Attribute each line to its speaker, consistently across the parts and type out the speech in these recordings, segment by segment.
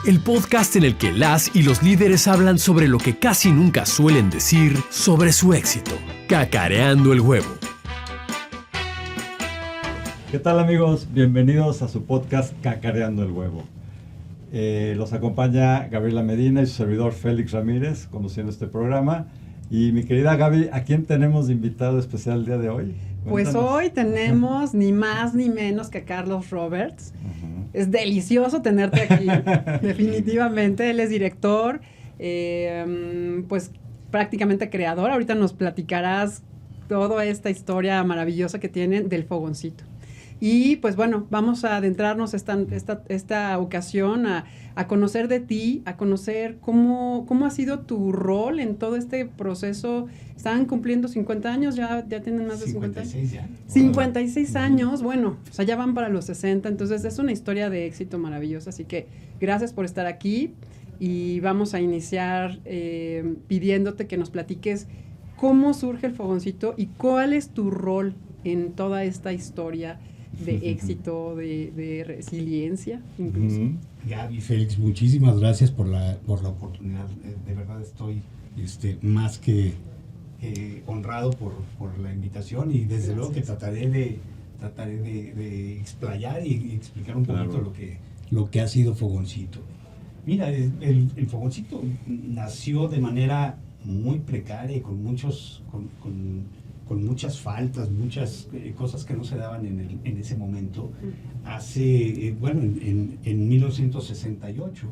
Speaker 1: el podcast en el que las y los líderes hablan sobre lo que casi nunca suelen decir sobre su éxito. Cacareando el huevo.
Speaker 2: ¿Qué tal, amigos? Bienvenidos a su podcast Cacareando el huevo. Los acompaña Gabriela Medina y su servidor Félix Ramírez conduciendo este programa. Y mi querida Gaby, ¿a quién tenemos de invitado especial el día de hoy?
Speaker 3: Pues hoy tenemos ni más ni menos que a Carlos Roberts. Es delicioso tenerte aquí, definitivamente. Él es director, pues prácticamente creador. Ahorita nos platicarás toda esta historia maravillosa que tienen del fogoncito. Y pues bueno, vamos a adentrarnos esta ocasión a conocer de ti, a conocer cómo ha sido tu rol en todo este proceso. Están cumpliendo 50 años, ya tienen más de 50 años.
Speaker 4: 56 ya.
Speaker 3: 56 años, bueno, o sea, ya van para los 60, entonces es una historia de éxito maravillosa. Así que gracias por estar aquí y vamos a iniciar pidiéndote que nos platiques cómo surge el fogoncito y cuál es tu rol en toda esta historia de éxito, de resiliencia, incluso.
Speaker 4: Gaby, Félix, muchísimas gracias por la oportunidad. De verdad estoy más que honrado por la invitación y desde luego que trataré de explayar y explicar un poquito lo que ha sido Fogoncito. Mira, el Fogoncito nació de manera muy precaria y con muchas faltas, muchas cosas que no se daban en ese momento, en 1968.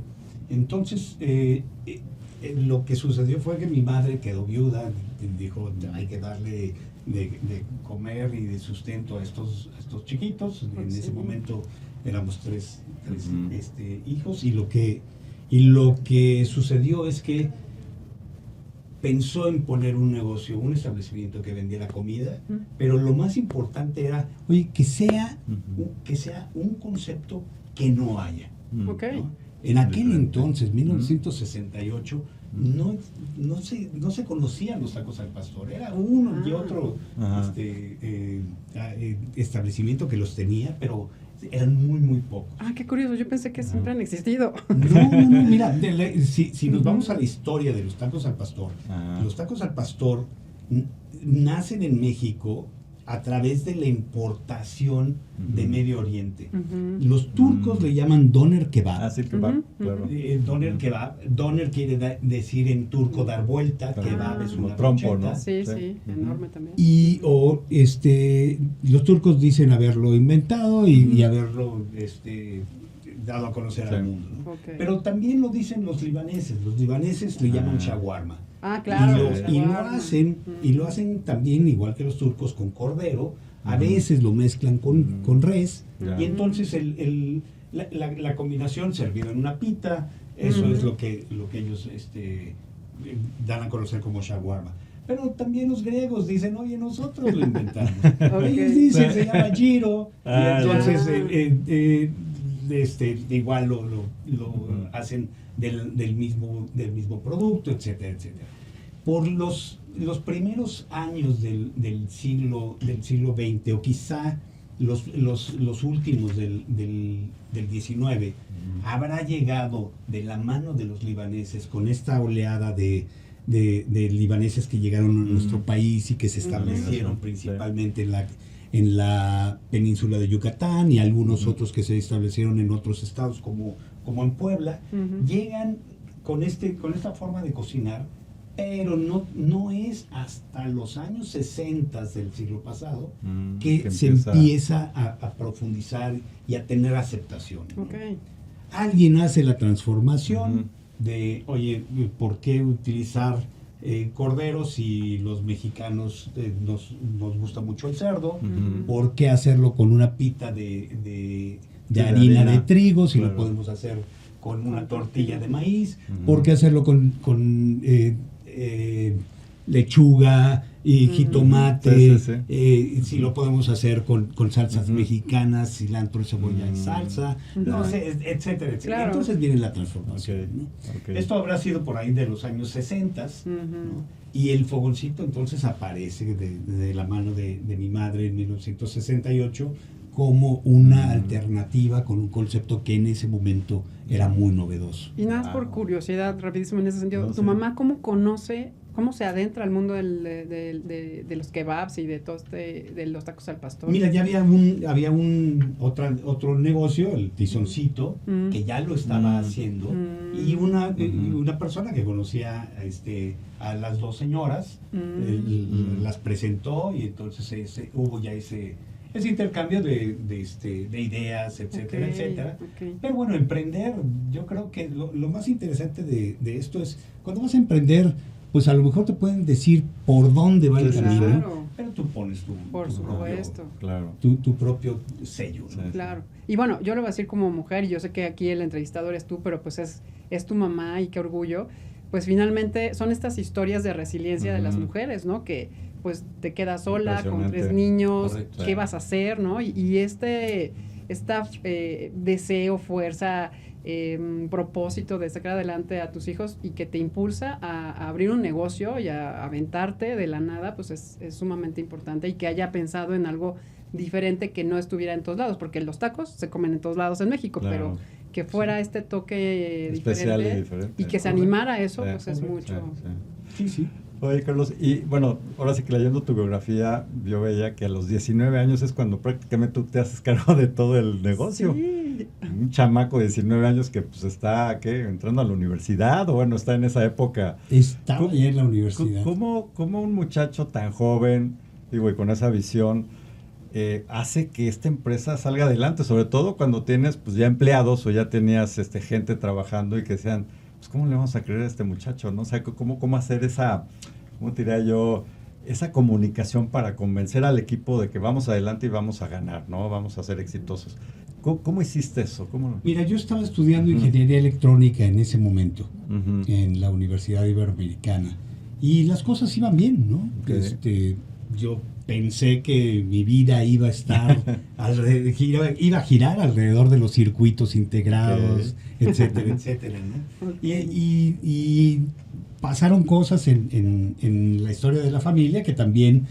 Speaker 4: Entonces, lo que sucedió fue que mi madre quedó viuda, dijo, hay que darle de comer y de sustento a estos chiquitos. En ese momento éramos tres hijos, y lo que sucedió es que pensó en poner un negocio, un establecimiento que vendiera comida, pero lo más importante era, que sea un concepto que no haya.
Speaker 3: Okay.
Speaker 4: ¿No? En aquel entonces, 1968, no se conocían los tacos al pastor. Era uno y otro establecimiento que los tenía, pero eran muy, muy pocos.
Speaker 3: Qué curioso, yo pensé que siempre han existido.
Speaker 4: No, mira, si nos vamos a la historia de los tacos al pastor, los tacos al pastor nacen en México a través de la importación de Medio Oriente. Los turcos le llaman doner kebab.
Speaker 2: Sí, kebab, claro.
Speaker 4: Doner kebab. Doner quiere decir en turco dar vuelta, kebab es una
Speaker 2: trompo,
Speaker 4: brocheta.
Speaker 2: ¿no?
Speaker 3: Sí, enorme también.
Speaker 4: Y los turcos dicen haberlo inventado y haberlo dado a conocer al mundo, ¿no?
Speaker 3: Okay.
Speaker 4: Pero también lo dicen los libaneses le llaman shawarma.
Speaker 3: Claro.
Speaker 4: Y lo hacen también, igual que los turcos, con cordero. A veces lo mezclan con res. Y entonces la combinación servido en una pita, eso es lo que ellos dan a conocer como shawarma. Pero también los griegos dicen, oye, nosotros lo inventamos. Ellos dicen, se llama gyro. Y entonces igual lo hacen del mismo producto, etcétera, etcétera. Por los primeros años del siglo XX, o quizá los últimos del XIX, habrá llegado de la mano de los libaneses, con esta oleada de libaneses que llegaron a nuestro país y que se establecieron principalmente en la península de Yucatán, y algunos otros que se establecieron en otros estados como en Puebla, llegan con esta forma de cocinar, pero no es hasta los años 60 del siglo pasado que se empieza a profundizar y a tener aceptación, ¿no?
Speaker 3: Okay.
Speaker 4: Alguien hace la transformación de, oye, ¿por qué utilizar corderos si los mexicanos nos gusta mucho el cerdo? ¿Por qué hacerlo con una pita de harina de trigo si lo podemos hacer con una tortilla de maíz? ¿Por qué hacerlo con lechuga y jitomate? Si lo podemos hacer con salsas mexicanas, cilantro, cebolla y salsa, etcétera, etcétera.
Speaker 3: Claro.
Speaker 4: Entonces viene la transformación, ¿no? Esto habrá sido por ahí de los años 60, ¿no? Y el fogoncito entonces aparece de la mano de mi madre en 1968 como una alternativa con un concepto que en ese momento era muy novedoso.
Speaker 3: Y nada más por curiosidad, rapidísimo en ese sentido,
Speaker 2: No
Speaker 3: ¿tu
Speaker 2: sé.
Speaker 3: mamá cómo conoce, cómo se adentra al mundo de los kebabs y de todo de los tacos al pastor?
Speaker 4: Mira, ya había otro negocio, el Tizoncito, que ya lo estaba haciendo, y una persona que conocía a las dos señoras, las presentó, y entonces hubo ya ese intercambio de ideas, etcétera, etcétera.
Speaker 3: Okay.
Speaker 4: Pero bueno, emprender, yo creo que lo más interesante de esto es, cuando vas a emprender, pues a lo mejor te pueden decir por dónde va el
Speaker 2: Sí,
Speaker 4: camino,
Speaker 3: claro.
Speaker 4: pero tú pones
Speaker 3: Por supuesto.
Speaker 2: Claro.
Speaker 4: tu propio sello, ¿no?
Speaker 2: Sí.
Speaker 3: Claro. Y bueno, yo lo voy a decir como mujer, y yo sé que aquí el entrevistador es tú, pero pues es tu mamá y qué orgullo. Pues finalmente son estas historias de resiliencia de las mujeres, ¿no? Que pues te quedas sola con 3
Speaker 2: Impresionante.
Speaker 3: niños,
Speaker 4: Correcto.
Speaker 3: ¿qué vas a hacer, no? Y deseo, fuerza, propósito de sacar adelante a tus hijos y que te impulsa a abrir un negocio y a aventarte de la nada, pues es sumamente importante, y que haya pensado en algo diferente que no estuviera en todos lados, porque los tacos se comen en todos lados en México,
Speaker 2: Claro.
Speaker 3: pero que fuera este toque
Speaker 2: Especial
Speaker 3: diferente
Speaker 2: y diferente.
Speaker 3: y que se
Speaker 2: Correcto.
Speaker 3: animara a eso,
Speaker 2: Sí.
Speaker 3: pues es mucho.
Speaker 2: Sí.
Speaker 4: Sí.
Speaker 2: Oye, Carlos, y bueno, ahora sí que leyendo tu biografía, yo veía que a los 19 años es cuando prácticamente tú te haces cargo de todo el negocio.
Speaker 3: Sí.
Speaker 2: Un chamaco de 19 años que pues está, ¿qué? Entrando a la universidad, o bueno, está en esa época.
Speaker 4: Estaba ya en la universidad.
Speaker 2: ¿Cómo un muchacho tan joven, digo, y con esa visión, hace que esta empresa salga adelante? Sobre todo cuando tienes pues ya empleados o ya tenías gente trabajando y que decían, pues ¿cómo le vamos a creer a este muchacho? ¿No? O sea, ¿cómo hacer esa, cómo te diría yo, esa comunicación para convencer al equipo de que vamos adelante y vamos a ganar, ¿no? Vamos a ser exitosos. ¿Cómo hiciste eso?
Speaker 4: Mira, yo estaba estudiando ingeniería electrónica en ese momento,
Speaker 2: Uh-huh.
Speaker 4: en la Universidad Iberoamericana, y las cosas iban bien, ¿no?
Speaker 2: Okay.
Speaker 4: Yo pensé que mi vida iba a estar iba a girar alrededor de los circuitos integrados, etcétera, etcétera, ¿no? Y pasaron cosas en la historia de la familia que también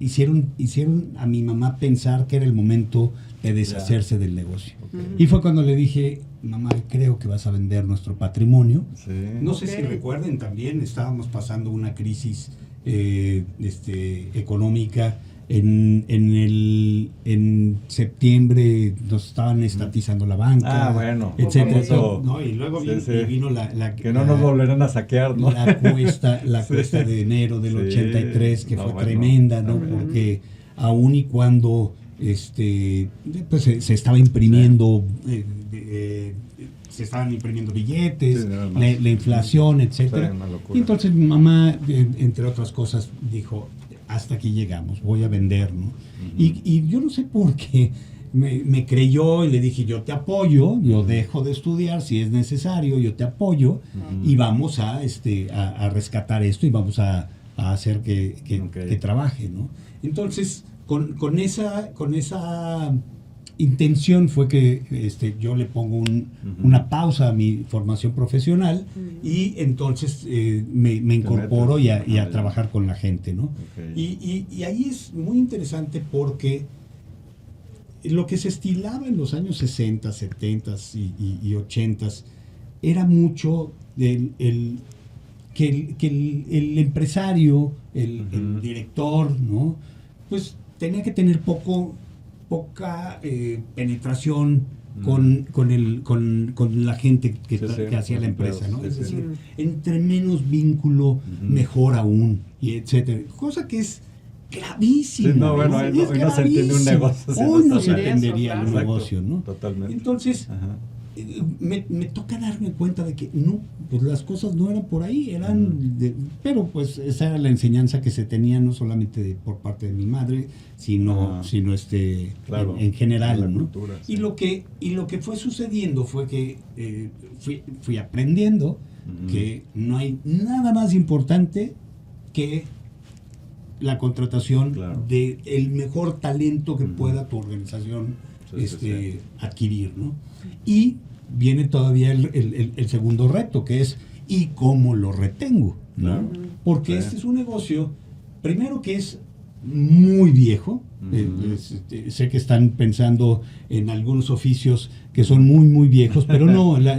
Speaker 4: hicieron a mi mamá pensar que era el momento de deshacerse del negocio.
Speaker 2: Okay.
Speaker 4: Y fue cuando le dije, mamá, creo que vas a vender nuestro patrimonio.
Speaker 2: Sí.
Speaker 4: No sé
Speaker 3: Ok.
Speaker 4: si recuerden, también estábamos pasando una crisis económica. En septiembre nos estaban estatizando la banca,
Speaker 2: bueno,
Speaker 4: etcétera.
Speaker 2: eso,
Speaker 4: ¿no? Y luego
Speaker 2: sí,
Speaker 4: vino la
Speaker 2: que no nos volverán a saquear, ¿no?
Speaker 4: la cuesta
Speaker 2: Sí.
Speaker 4: de enero del
Speaker 2: Sí.
Speaker 4: 83, que
Speaker 2: No,
Speaker 4: fue
Speaker 2: bueno,
Speaker 4: tremenda, ¿no?
Speaker 2: también.
Speaker 4: Porque aun y cuando pues se estaba imprimiendo se estaban imprimiendo billetes,
Speaker 2: Sí, nada más.
Speaker 4: la inflación, etcétera.
Speaker 2: Sí, una locura.
Speaker 4: Y entonces mi mamá, entre otras cosas, dijo, hasta aquí llegamos, voy a vender, ¿no? Y yo no sé por qué me creyó, y le dije, yo te apoyo, yo dejo de estudiar si es necesario, yo te apoyo, y vamos a rescatar esto y vamos a hacer que
Speaker 2: Ok.
Speaker 4: trabaje, ¿no? Entonces, con esa intención fue que yo le pongo una pausa a mi formación profesional, y entonces me incorporo y a trabajar con la gente, ¿no?
Speaker 2: Okay.
Speaker 4: Y ahí es muy interesante porque lo que se estilaba en los años 60, 70 y 80 era mucho que el empresario, el director, ¿no? Pues tenía que tener poca penetración con la gente que hacía la empresa, ¿no?
Speaker 2: Sí,
Speaker 4: Es
Speaker 2: sí.
Speaker 4: decir, entre menos vínculo, mejor aún, y etcétera. Cosa que es gravísima.
Speaker 2: Sí, no, bueno,
Speaker 4: Es
Speaker 2: hoy no se entiende un
Speaker 4: gravísimo.
Speaker 2: negocio sin
Speaker 4: Hoy no
Speaker 2: eso,
Speaker 4: se
Speaker 2: claro.
Speaker 4: entendería un
Speaker 2: Exacto,
Speaker 4: negocio, ¿no?
Speaker 2: Totalmente.
Speaker 4: Entonces,
Speaker 2: Ajá.
Speaker 4: me toca darme cuenta de que no, pues las cosas no eran por ahí, eran pero pues esa era la enseñanza que se tenía, no solamente por parte de mi madre, sino
Speaker 2: Claro,
Speaker 4: en general,
Speaker 2: la
Speaker 4: ¿no?
Speaker 2: cultura, sí.
Speaker 4: Y lo que fue sucediendo fue que fui aprendiendo que no hay nada más importante que la contratación
Speaker 2: Claro.
Speaker 4: de el mejor talento que pueda tu organización
Speaker 2: Sí.
Speaker 4: adquirir, ¿no? Y viene todavía el segundo reto, que es ¿y cómo lo retengo? ¿no?
Speaker 2: Claro.
Speaker 4: Porque
Speaker 2: Sí.
Speaker 4: este es un negocio, primero, que es muy viejo.
Speaker 2: Ujú.
Speaker 4: Sé que están pensando en algunos oficios que son muy, muy viejos, pero no, la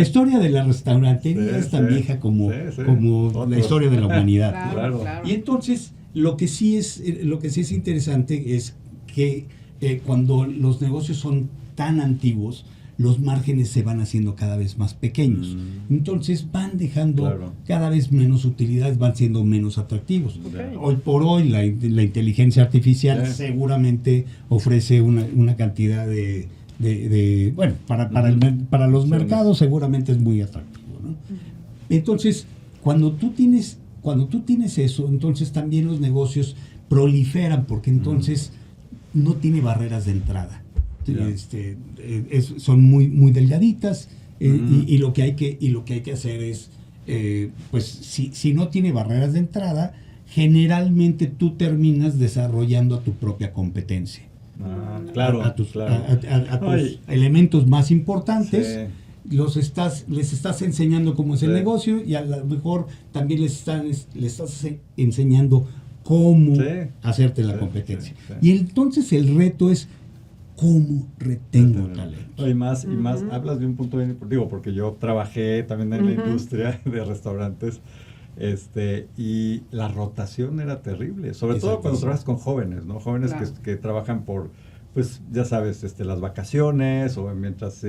Speaker 4: historia de la restaurantería
Speaker 2: Sí,
Speaker 4: es tan
Speaker 2: sí.
Speaker 4: vieja como,
Speaker 2: Sí, sí.
Speaker 4: como la
Speaker 2: Otros.
Speaker 4: historia de la humanidad.
Speaker 3: Claro,
Speaker 2: Claro.
Speaker 3: claro.
Speaker 4: Y entonces, lo que sí es interesante es que cuando los negocios son tan antiguos, los márgenes se van haciendo cada vez más pequeños. Entonces van dejando
Speaker 2: Claro.
Speaker 4: cada vez menos utilidades, van siendo menos atractivos.
Speaker 3: Ok.
Speaker 4: Hoy por hoy la inteligencia artificial
Speaker 2: Sí.
Speaker 4: seguramente ofrece una cantidad bueno, para los
Speaker 2: Sí.
Speaker 4: mercados seguramente es muy atractivo, ¿no? Entonces, cuando tú tienes eso, entonces también los negocios proliferan, porque entonces no tiene barreras de entrada.
Speaker 2: Ya.
Speaker 4: Son muy, muy delgaditas,
Speaker 2: Mm.
Speaker 4: y lo que hay que hacer es, pues, si no tiene barreras de entrada, generalmente tú terminas desarrollando a tu propia competencia.
Speaker 2: Ah, claro,
Speaker 4: A tus
Speaker 2: claro. Ay.
Speaker 4: elementos más importantes.
Speaker 2: Sí.
Speaker 4: Les estás enseñando cómo es el
Speaker 2: Sí.
Speaker 4: negocio, y a lo mejor también les estás enseñando cómo
Speaker 2: Sí.
Speaker 4: hacerte la
Speaker 2: Sí,
Speaker 4: competencia.
Speaker 2: sí, sí.
Speaker 4: Y entonces el reto es cómo retengo talento.
Speaker 2: Y más,
Speaker 3: Ujú.
Speaker 2: hablas de un punto bien importante, digo, porque yo trabajé también en la
Speaker 3: Ujú.
Speaker 2: industria de restaurantes, y la rotación era terrible, sobre todo cuando
Speaker 4: Exactísimo.
Speaker 2: trabajas con jóvenes, ¿no? Jóvenes
Speaker 3: Claro.
Speaker 2: que trabajan por, pues, ya sabes, las vacaciones, o mientras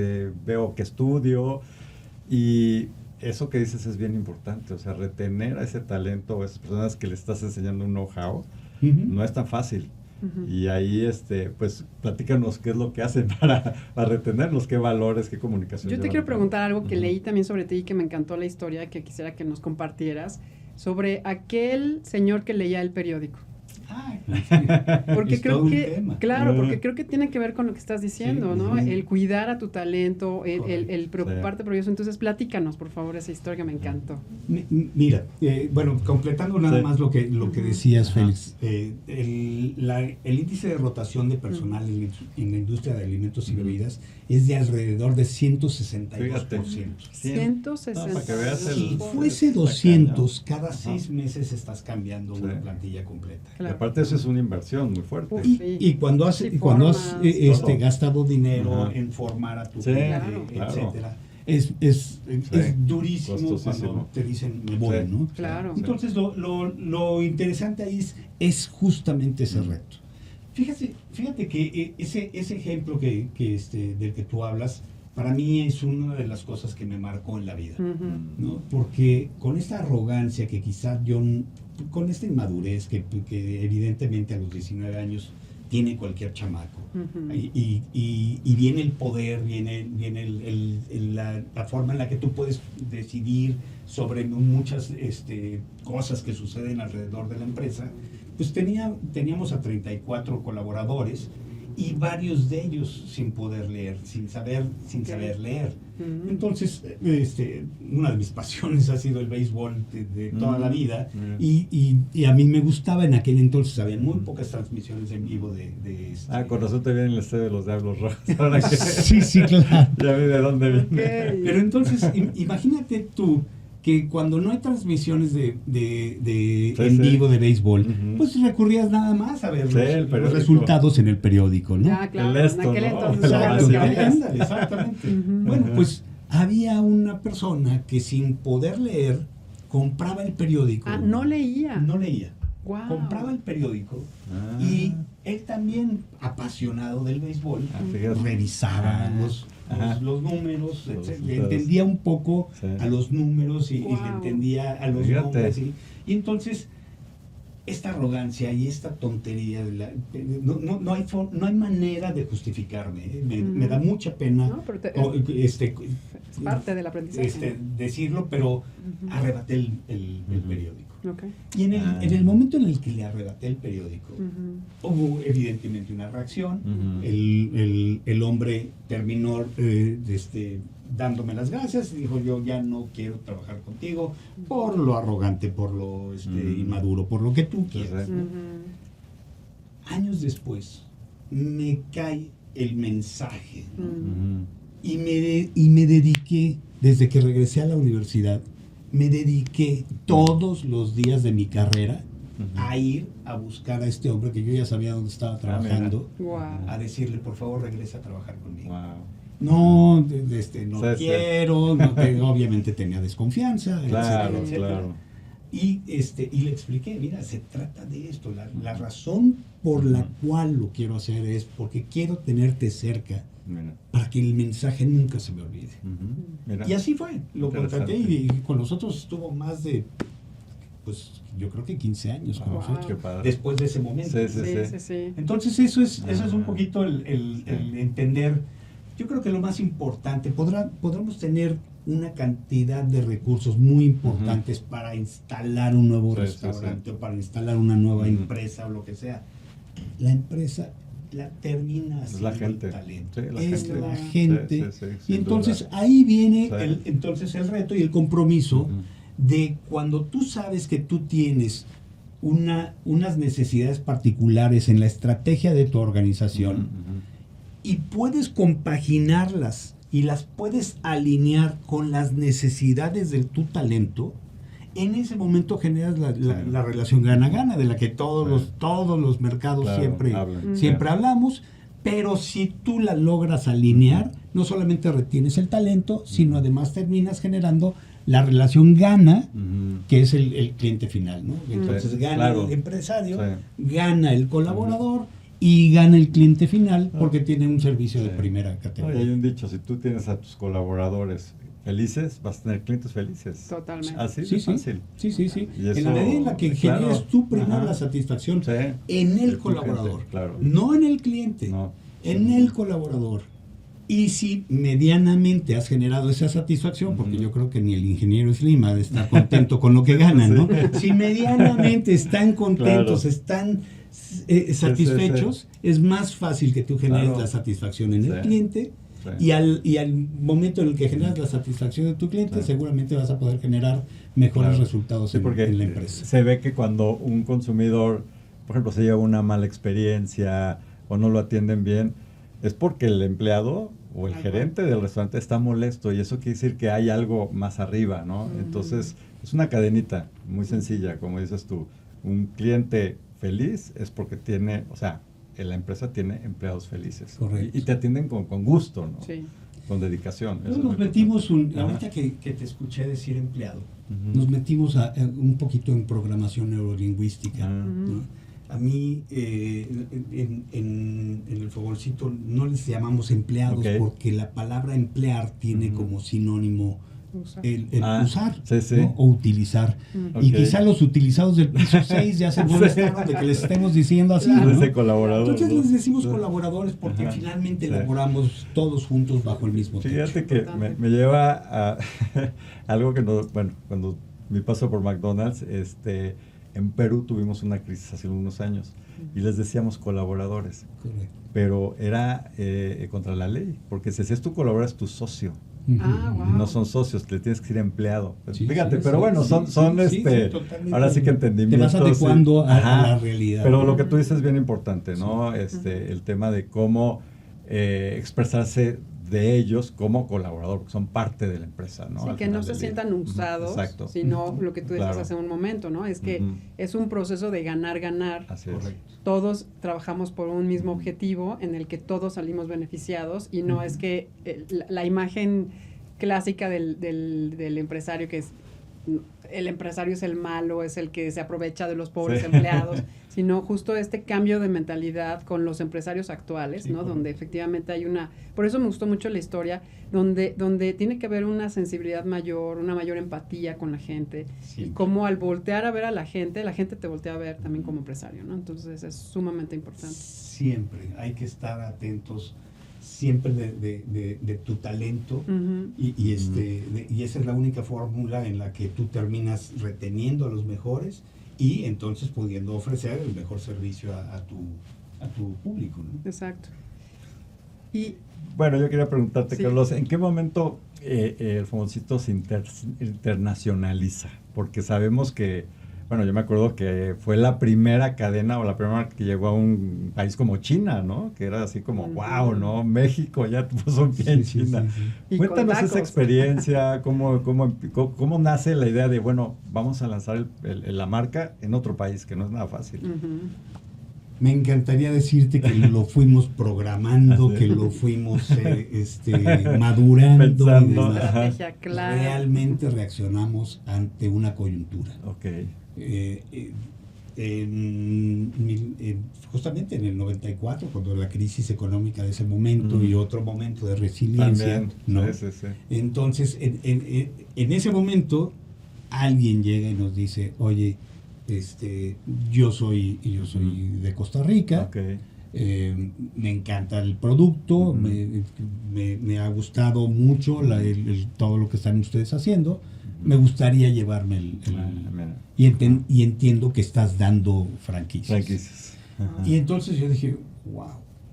Speaker 2: veo que estudio, y eso que dices es bien importante, o sea, retener a ese talento, a esas personas que le estás enseñando un know-how,
Speaker 4: Ujú.
Speaker 2: no es tan fácil.
Speaker 3: Ujú.
Speaker 2: Y ahí, pues, platícanos qué es lo que hacen para retenerlos, qué valores, qué comunicación.
Speaker 3: Yo te
Speaker 2: llevan
Speaker 3: quiero
Speaker 2: a cabo.
Speaker 3: preguntar algo que
Speaker 2: Ujú.
Speaker 3: leí también sobre ti y que me encantó la historia, que quisiera que nos compartieras, sobre aquel señor que leía el periódico.
Speaker 4: Ay,
Speaker 3: Porque
Speaker 4: es
Speaker 3: creo
Speaker 4: todo un
Speaker 3: que,
Speaker 4: tema.
Speaker 3: claro, porque creo que tiene que ver con lo que estás diciendo,
Speaker 4: Sí,
Speaker 3: ¿no?
Speaker 2: ujú.
Speaker 3: El cuidar a tu talento, el
Speaker 4: Correcto.
Speaker 3: preocuparte por eso. Entonces, platícanos, por favor, esa historia que me encantó.
Speaker 4: Mira, bueno, completando nada
Speaker 2: Sí.
Speaker 4: más lo que
Speaker 3: Ujú.
Speaker 4: decías,
Speaker 2: Ajá.
Speaker 4: Félix, el índice de rotación de personal en la industria de alimentos y
Speaker 2: Ujú.
Speaker 4: bebidas es de alrededor de 162%.
Speaker 2: Fíjate.
Speaker 3: 160.
Speaker 2: No, para que veas
Speaker 4: Si
Speaker 2: el-
Speaker 4: fuese
Speaker 2: está
Speaker 4: 200,
Speaker 2: cañón.
Speaker 4: cada
Speaker 2: Ajá.
Speaker 4: 6 meses estás cambiando
Speaker 2: Sí.
Speaker 4: una plantilla completa.
Speaker 2: Y
Speaker 3: Claro.
Speaker 2: aparte eso es una inversión muy fuerte.
Speaker 3: Uf.
Speaker 4: Y,
Speaker 3: Sí.
Speaker 4: y cuando has,
Speaker 3: Sí,
Speaker 4: y cuando has
Speaker 3: formas,
Speaker 2: todo.
Speaker 4: gastado dinero
Speaker 2: Ajá.
Speaker 4: en formar a tu
Speaker 2: Sí,
Speaker 4: gente,
Speaker 3: claro.
Speaker 4: etcétera, es durísimo
Speaker 2: Costosísimo.
Speaker 4: cuando te dicen me voy,
Speaker 2: Sí.
Speaker 4: ¿no?
Speaker 3: Claro.
Speaker 4: Entonces lo interesante ahí es justamente ese reto. Fíjate que ese ejemplo del que tú hablas, para mí es una de las cosas que me marcó en la vida.
Speaker 3: Ujú.
Speaker 4: ¿No? Porque con esta arrogancia que quizás con esta inmadurez que evidentemente a los 19 años tiene cualquier chamaco,
Speaker 3: Ujú.
Speaker 4: y viene el poder, viene la forma en la que tú puedes decidir sobre muchas cosas que suceden alrededor de la empresa, pues teníamos a 34 colaboradores, y varios de ellos sin poder leer, sin saber leer.
Speaker 3: Ujú.
Speaker 4: Entonces, una de mis pasiones ha sido el béisbol de toda la vida,
Speaker 2: Bien.
Speaker 4: y a mí me gustaba en aquel entonces, había muy pocas transmisiones en vivo de
Speaker 2: Con razón te viene el estadio de los Diablos Rojos. Ahora que
Speaker 4: Sí, claro.
Speaker 2: ya vi de dónde viene.
Speaker 3: Ok.
Speaker 4: Pero entonces, imagínate tú que cuando no hay transmisiones
Speaker 2: Sí,
Speaker 4: en
Speaker 2: sí.
Speaker 4: vivo de béisbol,
Speaker 2: Ujú.
Speaker 4: pues recurrías nada más a ver
Speaker 2: Sí, el
Speaker 4: los
Speaker 2: periódico.
Speaker 4: resultados en el periódico, ¿no?
Speaker 3: Ya, claro.
Speaker 2: El esto,
Speaker 3: en aquel
Speaker 2: ¿no?
Speaker 3: entonces
Speaker 2: La
Speaker 3: era
Speaker 4: Exacto,
Speaker 3: lo que
Speaker 2: base.
Speaker 3: había.
Speaker 4: ándale, exactamente.
Speaker 3: Ujú.
Speaker 4: Bueno,
Speaker 2: Ajá.
Speaker 4: pues había una persona que sin poder leer compraba el periódico.
Speaker 3: Ah, no leía.
Speaker 4: No leía.
Speaker 3: Guau.
Speaker 4: Compraba el periódico,
Speaker 2: Ah.
Speaker 4: y él también, apasionado del béisbol,
Speaker 2: Ah, fíjate.
Speaker 4: revisaba
Speaker 2: Ah, ajá.
Speaker 4: los números,
Speaker 2: Los
Speaker 4: le
Speaker 2: resultados.
Speaker 4: entendía un poco
Speaker 2: Sí.
Speaker 4: a los números, y le
Speaker 3: Guau.
Speaker 4: entendía a los
Speaker 2: Fíjate.
Speaker 4: nombres. Y entonces, esta arrogancia y esta tontería, no hay manera de justificarme. Me da mucha pena
Speaker 3: No, pero
Speaker 4: es
Speaker 3: es parte del aprendizaje.
Speaker 4: decirlo, pero
Speaker 3: Ujú.
Speaker 4: arrebaté el
Speaker 2: Ujú.
Speaker 4: periódico.
Speaker 3: Ok.
Speaker 4: Y en el momento en el que le arrebaté el periódico,
Speaker 3: Ujú.
Speaker 4: hubo evidentemente una reacción.
Speaker 2: Ujú.
Speaker 4: El hombre terminó dándome las gracias, y dijo: yo ya no quiero trabajar contigo por lo arrogante, por lo inmaduro, por lo que tú quieras.
Speaker 2: Sí.
Speaker 3: Ujú.
Speaker 4: Años después me cae el mensaje, ¿no?
Speaker 3: Ujú.
Speaker 4: Y me dediqué, desde que regresé a la universidad, me dediqué todos los días de mi carrera a ir a buscar a este hombre que yo ya sabía dónde estaba trabajando,
Speaker 3: Wow.
Speaker 4: a decirle, por favor, regresa a trabajar conmigo.
Speaker 2: Wow.
Speaker 4: No, no
Speaker 2: Sí, sí.
Speaker 4: quiero, obviamente tenía desconfianza,
Speaker 2: Claro,
Speaker 4: etcétera, etcétera.
Speaker 2: claro.
Speaker 4: Y le expliqué, mira, se trata de esto, la razón por la cual lo quiero hacer es porque quiero tenerte cerca
Speaker 2: Mira.
Speaker 4: para que el mensaje nunca se me olvide.
Speaker 2: Mira.
Speaker 4: Y así fue, lo
Speaker 2: Interesante.
Speaker 4: contraté y con nosotros estuvo más de, pues yo creo que 15 años con
Speaker 2: Wow,
Speaker 4: nosotros,
Speaker 2: qué padre.
Speaker 4: después de ese momento.
Speaker 2: Sí,
Speaker 3: Sí, sí, sí.
Speaker 4: Entonces eso es un
Speaker 2: Ah.
Speaker 4: poquito el entender. Yo creo que lo más importante, podremos tener una cantidad de recursos muy importantes para instalar un nuevo
Speaker 2: Sí,
Speaker 4: restaurante
Speaker 2: sí, sí.
Speaker 4: o para instalar una nueva
Speaker 2: Ujú.
Speaker 4: empresa o lo que sea. La empresa la termina
Speaker 2: Es la
Speaker 4: haciendo
Speaker 2: gente.
Speaker 4: el talento.
Speaker 2: Sí, la
Speaker 4: es
Speaker 2: gente.
Speaker 4: la
Speaker 3: Sí,
Speaker 4: gente.
Speaker 2: sí, sí,
Speaker 4: Y
Speaker 2: sin
Speaker 4: entonces
Speaker 2: duda.
Speaker 4: ahí viene
Speaker 2: Sí.
Speaker 4: entonces el reto y el compromiso
Speaker 2: Ujú.
Speaker 4: de cuando tú sabes que tú tienes unas necesidades particulares en la estrategia de tu organización
Speaker 2: Ujú.
Speaker 4: y puedes compaginarlas y las puedes alinear con las necesidades de tu talento, en ese momento generas la relación gana-gana de la que todos los mercados
Speaker 2: Claro,
Speaker 4: siempre
Speaker 2: hablan.
Speaker 4: hablamos, pero si tú la logras alinear, no solamente retienes el talento, sino además terminas generando la relación gana,
Speaker 2: Ujú.
Speaker 4: que es el cliente final, ¿no? Entonces
Speaker 2: Sí,
Speaker 4: gana
Speaker 2: claro.
Speaker 4: el empresario,
Speaker 2: Sí.
Speaker 4: gana el colaborador y gana el cliente final porque tiene un servicio de
Speaker 2: Sí.
Speaker 4: primera
Speaker 2: No, y
Speaker 4: categoría.
Speaker 2: hay un dicho, si tú tienes a tus colaboradores felices, vas a tener clientes felices.
Speaker 3: Totalmente.
Speaker 2: Así
Speaker 4: Sí,
Speaker 2: de
Speaker 4: sí,
Speaker 2: fácil.
Speaker 4: sí, sí, sí.
Speaker 2: Y
Speaker 4: En
Speaker 2: eso,
Speaker 4: la medida en la que
Speaker 2: claro,
Speaker 4: generes tú primero
Speaker 2: ajá.
Speaker 4: la satisfacción
Speaker 2: Sí.
Speaker 4: en
Speaker 2: De
Speaker 4: el
Speaker 2: tu
Speaker 4: colaborador,
Speaker 2: gente, claro.
Speaker 4: no en el cliente,
Speaker 2: No.
Speaker 4: en el colaborador. Y si medianamente has generado esa satisfacción, porque
Speaker 2: Ujú.
Speaker 4: yo creo que ni el ingeniero Slim ha de estar contento con lo que ganan, ¿no? Si medianamente están contentos,
Speaker 2: Claro.
Speaker 4: están
Speaker 2: sí,
Speaker 4: satisfechos, es más fácil que tú generes
Speaker 2: Claro.
Speaker 4: la satisfacción en el
Speaker 2: Sí.
Speaker 4: cliente.
Speaker 2: Sí.
Speaker 4: Y al momento en el que generas la satisfacción de tu cliente,
Speaker 2: Sí.
Speaker 4: seguramente vas a poder generar mejores
Speaker 2: Claro.
Speaker 4: resultados
Speaker 2: Sí, porque
Speaker 4: en la empresa.
Speaker 2: se ve que cuando un consumidor, por ejemplo, se lleva una mala experiencia o no lo atienden bien, es porque el empleado o el
Speaker 3: Ajá.
Speaker 2: gerente del restaurante está molesto y eso quiere decir que hay algo más arriba, ¿no?
Speaker 3: Ujú.
Speaker 2: Entonces, es una cadenita muy sencilla, como dices tú. Un cliente feliz es porque tiene, o sea, la empresa tiene empleados felices.
Speaker 4: Correcto.
Speaker 2: Y te atienden con gusto, ¿no?
Speaker 3: Sí.
Speaker 2: Con dedicación. Eso es
Speaker 4: Nos
Speaker 2: muy
Speaker 4: metimos,
Speaker 2: importante. Ajá.
Speaker 4: ahorita que te escuché decir empleado,
Speaker 2: Ujú.
Speaker 4: nos metimos un poquito en programación neurolingüística.
Speaker 2: Ah.
Speaker 4: ¿no? A mí, en el fogoncito no les llamamos empleados
Speaker 2: Ok.
Speaker 4: porque la palabra emplear tiene
Speaker 2: Ujú.
Speaker 4: como sinónimo
Speaker 3: Usa.
Speaker 4: el
Speaker 2: Ah,
Speaker 4: usar,
Speaker 2: sí, sí.
Speaker 4: ¿no? O utilizar.
Speaker 3: Mm.
Speaker 4: Y
Speaker 2: Ok.
Speaker 4: quizá los utilizados del piso 6 ya se molestaron de que les estemos diciendo así,
Speaker 3: Claro.
Speaker 4: ¿no?
Speaker 2: Ese colaborador.
Speaker 4: Entonces
Speaker 2: ¿no?
Speaker 4: les decimos
Speaker 2: Sí.
Speaker 4: colaboradores porque
Speaker 2: Ajá.
Speaker 4: finalmente
Speaker 2: Sí.
Speaker 4: elaboramos todos juntos bajo el mismo techo.
Speaker 2: Fíjate que
Speaker 3: Importante.
Speaker 2: me lleva a algo que no, bueno, cuando mi paso por McDonald's, en Perú tuvimos una crisis hace unos años y les decíamos colaboradores,
Speaker 4: Correcto.
Speaker 2: pero era contra la ley, porque si es tu colaborador es tu socio.
Speaker 3: Ah,
Speaker 4: Ujú.
Speaker 3: wow.
Speaker 2: No son socios, le tienes que decir empleado.
Speaker 4: Sí,
Speaker 2: Fíjate,
Speaker 4: sí,
Speaker 2: pero
Speaker 4: sí,
Speaker 2: bueno,
Speaker 4: sí,
Speaker 2: son
Speaker 4: sí, totalmente.
Speaker 2: ahora sí que entendimientos.
Speaker 4: Te vas adecuando a
Speaker 2: Ajá.
Speaker 4: la realidad.
Speaker 2: Pero
Speaker 4: ¿no?
Speaker 2: lo que tú dices es bien importante, ¿no?
Speaker 3: Sí.
Speaker 2: El tema de cómo expresarse de ellos como colaborador, porque son parte de la empresa, ¿no?
Speaker 3: Sí,
Speaker 2: Al
Speaker 3: que
Speaker 2: final
Speaker 3: no se
Speaker 2: del día.
Speaker 3: sientan
Speaker 2: Ujú,
Speaker 3: usados,
Speaker 2: exacto.
Speaker 3: sino lo que tú decías
Speaker 2: Claro.
Speaker 3: hace un momento, ¿no? Es que
Speaker 2: Ujú.
Speaker 3: es un proceso de ganar.
Speaker 2: Así es.
Speaker 4: Correcto.
Speaker 3: Todos trabajamos por un mismo objetivo en el que todos salimos beneficiados y no es que la imagen clásica del empresario que es el empresario es el malo, es el que se aprovecha de los pobres
Speaker 2: Sí.
Speaker 3: empleados, sino justo este cambio de mentalidad con los empresarios actuales,
Speaker 4: Sí,
Speaker 3: ¿no?
Speaker 4: correcto.
Speaker 3: Donde efectivamente hay por eso me gustó mucho la historia, donde tiene que haber una sensibilidad mayor, una mayor empatía con la gente, y
Speaker 4: Siempre.
Speaker 3: como al voltear a ver a la gente te voltea a ver también como empresario, ¿no? Entonces es sumamente importante.
Speaker 4: Siempre hay que estar atentos siempre de tu talento
Speaker 3: Ujú.
Speaker 4: y esa es la única fórmula en la que tú terminas reteniendo a los mejores y entonces pudiendo ofrecer el mejor servicio a tu público, ¿no?
Speaker 3: Exacto. Y
Speaker 2: Bueno, yo quería preguntarte,
Speaker 3: Sí.
Speaker 2: Carlos, ¿en qué momento el Fogoncito se internacionaliza? Porque sabemos que Bueno, yo me acuerdo que fue la primera cadena o la primera que llegó a un país como China, ¿no? Que era así como, wow, ¿no? México ya puso un pie en China.
Speaker 3: Y
Speaker 2: Cuéntanos
Speaker 3: con
Speaker 2: esa
Speaker 3: tacos.
Speaker 2: experiencia, cómo nace la idea de, bueno, vamos a lanzar la marca en otro país, que no es nada fácil.
Speaker 4: Me encantaría decirte que lo fuimos programando,
Speaker 2: Así es.
Speaker 4: que lo fuimos madurando.
Speaker 2: Pensando,
Speaker 4: Y demás.
Speaker 2: ajá.
Speaker 3: Estrategia clara.
Speaker 4: Realmente reaccionamos ante una coyuntura.
Speaker 2: Ok.
Speaker 4: Justamente en el 94, cuando la crisis económica de ese momento y otro momento de resiliencia,
Speaker 2: También,
Speaker 4: ¿no?
Speaker 2: sí.
Speaker 4: Entonces, en ese momento, alguien llega y nos dice, oye, yo soy de Costa Rica,
Speaker 2: Ok.
Speaker 4: me encanta el producto, me ha gustado mucho todo lo que están ustedes haciendo, me gustaría llevarme
Speaker 2: Mira.
Speaker 4: y entiendo que estás dando franquicias.
Speaker 2: Franquicias. Ajá.
Speaker 4: Y entonces yo dije, wow,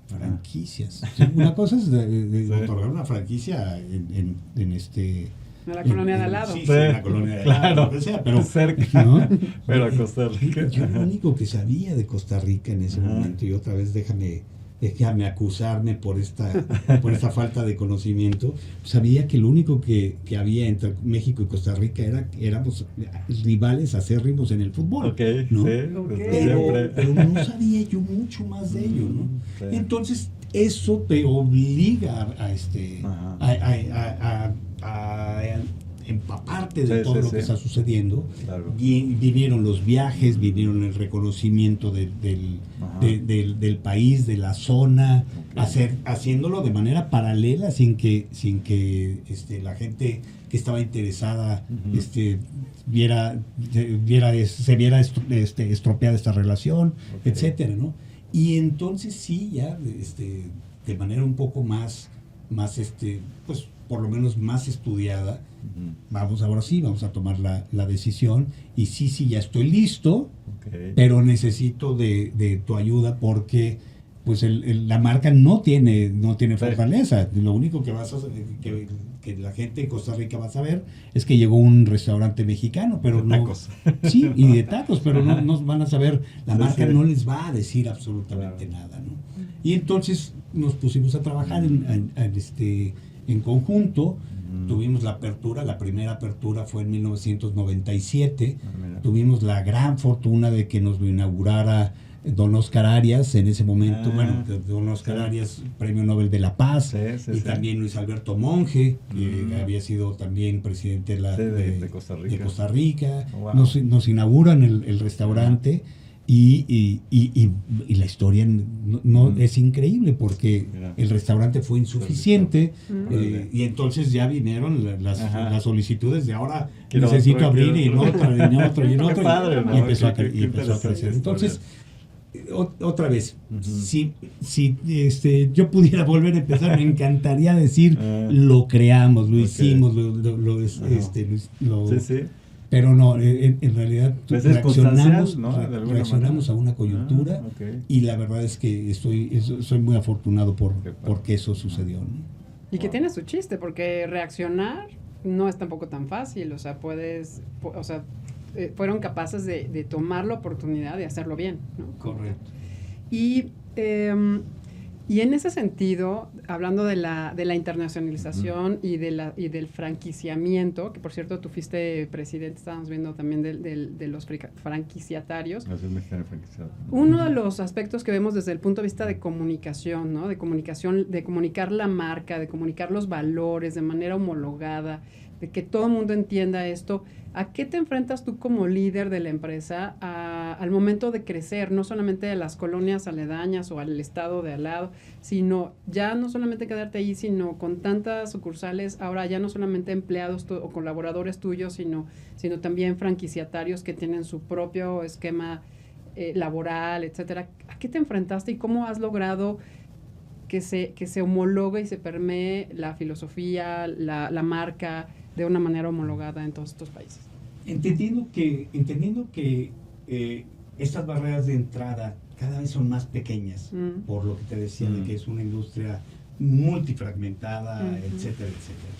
Speaker 4: franquicias. Sí, una cosa es de
Speaker 2: Sí.
Speaker 4: otorgar una franquicia en
Speaker 3: En la colonia de al lado.
Speaker 4: Sí,
Speaker 2: Sí,
Speaker 4: en la colonia de al lado,
Speaker 2: claro.
Speaker 4: lo que sea, pero
Speaker 2: Cerca.
Speaker 4: ¿no?
Speaker 2: Pero a Costa Rica.
Speaker 4: Yo lo único que sabía de Costa Rica en ese
Speaker 2: Ajá.
Speaker 4: momento, y otra vez déjame acusarme por esta falta de conocimiento, sabía que lo único que había entre México y Costa Rica éramos rivales acérrimos en el fútbol,
Speaker 2: Ok,
Speaker 4: ¿no?
Speaker 2: sí,
Speaker 3: Ok.
Speaker 2: desde siempre.
Speaker 4: Pero no sabía yo mucho más de ello, ¿no?
Speaker 2: Sí.
Speaker 4: Entonces eso te obliga
Speaker 2: Ajá.
Speaker 4: a empaparte de
Speaker 2: Sí,
Speaker 4: todo
Speaker 2: sí,
Speaker 4: lo
Speaker 2: sí.
Speaker 4: que está sucediendo.
Speaker 2: Claro.
Speaker 4: Vinieron los viajes, vinieron el reconocimiento del país, de la zona, haciéndolo de manera paralela sin que la gente que estaba interesada
Speaker 2: Ujú.
Speaker 4: se viera estropeada esta relación,
Speaker 2: Ok.
Speaker 4: etcétera, ¿no? Y entonces sí, ya de manera un poco más pues por lo menos más estudiada, vamos a tomar la decisión, y sí, ya estoy listo,
Speaker 2: Ok.
Speaker 4: pero necesito de tu ayuda porque pues la marca no tiene fortaleza. Lo único que que la gente de Costa Rica va a saber es que llegó un restaurante mexicano, pero
Speaker 2: De
Speaker 4: no
Speaker 2: tacos.
Speaker 4: Sí, y de tacos, pero no van a saber, la
Speaker 2: Sí,
Speaker 4: marca
Speaker 2: sí.
Speaker 4: no les va a decir absolutamente nada, ¿no? Y entonces nos pusimos a trabajar en conjunto. Tuvimos la primera apertura fue en 1997.
Speaker 2: Mira.
Speaker 4: Tuvimos la gran fortuna de que nos lo inaugurara don Oscar Arias en ese momento. Don Oscar Arias, Premio Nobel de la Paz, y también Luis Alberto Monge, que había sido también presidente de Costa Rica.
Speaker 2: Wow.
Speaker 4: Nos inauguran el restaurante. Y la historia es increíble porque
Speaker 2: Mira.
Speaker 4: el restaurante fue insuficiente,
Speaker 2: Órale.
Speaker 4: y entonces ya vinieron
Speaker 2: Ajá.
Speaker 4: las solicitudes de ahora
Speaker 2: Quiero
Speaker 4: necesito
Speaker 2: otro,
Speaker 4: abrir
Speaker 2: quiero
Speaker 4: y
Speaker 2: otro.
Speaker 4: en otro y en
Speaker 2: Qué
Speaker 4: otro,
Speaker 2: padre, ¿no?
Speaker 4: y empezó
Speaker 2: Qué
Speaker 4: a crecer.
Speaker 2: interesante
Speaker 4: Entonces, otra vez,
Speaker 2: Ujú.
Speaker 4: si yo pudiera volver a empezar, me encantaría decir lo creamos, lo
Speaker 2: Ok.
Speaker 4: hicimos,
Speaker 2: Sí, sí.
Speaker 4: pero no, en realidad
Speaker 2: Pues
Speaker 4: reaccionamos,
Speaker 2: circunstancial, ¿no? De alguna
Speaker 4: reaccionamos
Speaker 2: manera.
Speaker 4: a una coyuntura,
Speaker 2: Ok.
Speaker 4: y la verdad es que soy muy afortunado
Speaker 2: Qué padre.
Speaker 4: porque eso sucedió, ¿no?
Speaker 3: Y que tiene su chiste, porque reaccionar no es tampoco tan fácil, o sea, fueron capaces de tomar la oportunidad de hacerlo bien, ¿no?
Speaker 4: Correcto.
Speaker 3: Y en ese sentido, hablando de la internacionalización y del franquiciamiento, que por cierto tú fuiste presidente, estábamos viendo también de los franquiciatarios,
Speaker 2: Así es mexicano franquiciado.
Speaker 3: uno de los aspectos que vemos desde el punto de vista de comunicación, ¿no? De comunicar la marca, de comunicar los valores de manera homologada, de que todo el mundo entienda esto. ¿A qué te enfrentas tú como líder de la empresa al momento de crecer, no solamente de las colonias aledañas o al estado de al lado, sino ya no solamente quedarte ahí, sino con tantas sucursales, ahora ya no solamente empleados o colaboradores tuyos, sino también franquiciatarios que tienen su propio esquema laboral, etcétera? ¿A qué te enfrentaste y cómo has logrado que se homologue y se permee la filosofía, la marca de una manera homologada en todos estos países?
Speaker 4: Entendiendo que estas barreras de entrada cada vez son más pequeñas, por lo que te decía de que es una industria multifragmentada, etcétera, etcétera.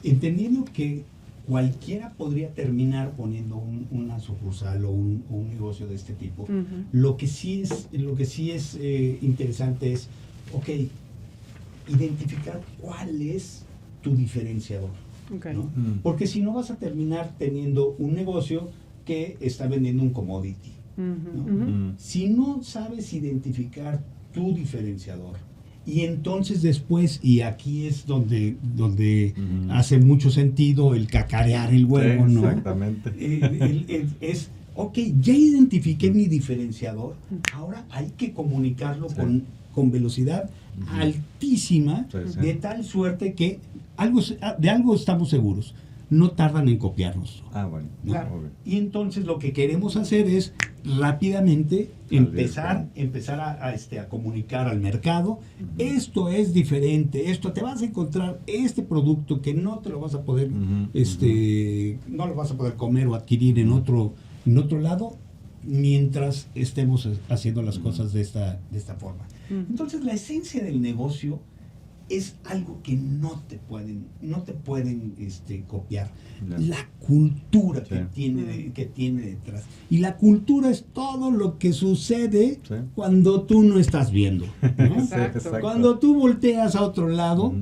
Speaker 4: Entendiendo que cualquiera podría terminar poniendo una sucursal o un negocio de este tipo.
Speaker 3: Ujú.
Speaker 4: Lo que sí es interesante es, ok, identificar cuál es tu diferenciador,
Speaker 3: Ok.
Speaker 4: ¿no? Porque si no vas a terminar teniendo un negocio que está vendiendo un commodity,
Speaker 3: Ujú,
Speaker 4: ¿no?
Speaker 3: ujú.
Speaker 4: Si no sabes identificar tu diferenciador, y entonces después, y aquí es donde hace mucho sentido el cacarear el huevo,
Speaker 2: Sí,
Speaker 4: ¿no?
Speaker 2: exactamente.
Speaker 4: Es, ok, ya identifiqué mi diferenciador, ahora hay que comunicarlo
Speaker 2: Sí.
Speaker 4: con velocidad altísima,
Speaker 2: Sí, sí.
Speaker 4: de tal suerte que de algo estamos seguros, no tardan en copiarnos.
Speaker 2: Ah, bueno.
Speaker 4: Claro.
Speaker 2: Obvio.
Speaker 4: Y entonces lo que queremos hacer es rápidamente empezar a comunicar al mercado. Esto es diferente, esto te vas a encontrar este producto que no te lo vas a poder, no lo vas a poder comer o adquirir en otro lado mientras estemos haciendo las cosas de esta forma. Entonces la esencia del negocio es algo que no te pueden copiar.
Speaker 2: Ya.
Speaker 4: La cultura
Speaker 2: Sí.
Speaker 4: que tiene detrás. Y la cultura es todo lo que sucede
Speaker 2: Sí.
Speaker 4: cuando tú no estás viendo, ¿no?
Speaker 3: Exacto.
Speaker 4: Cuando tú volteas a otro lado,
Speaker 2: Ujú.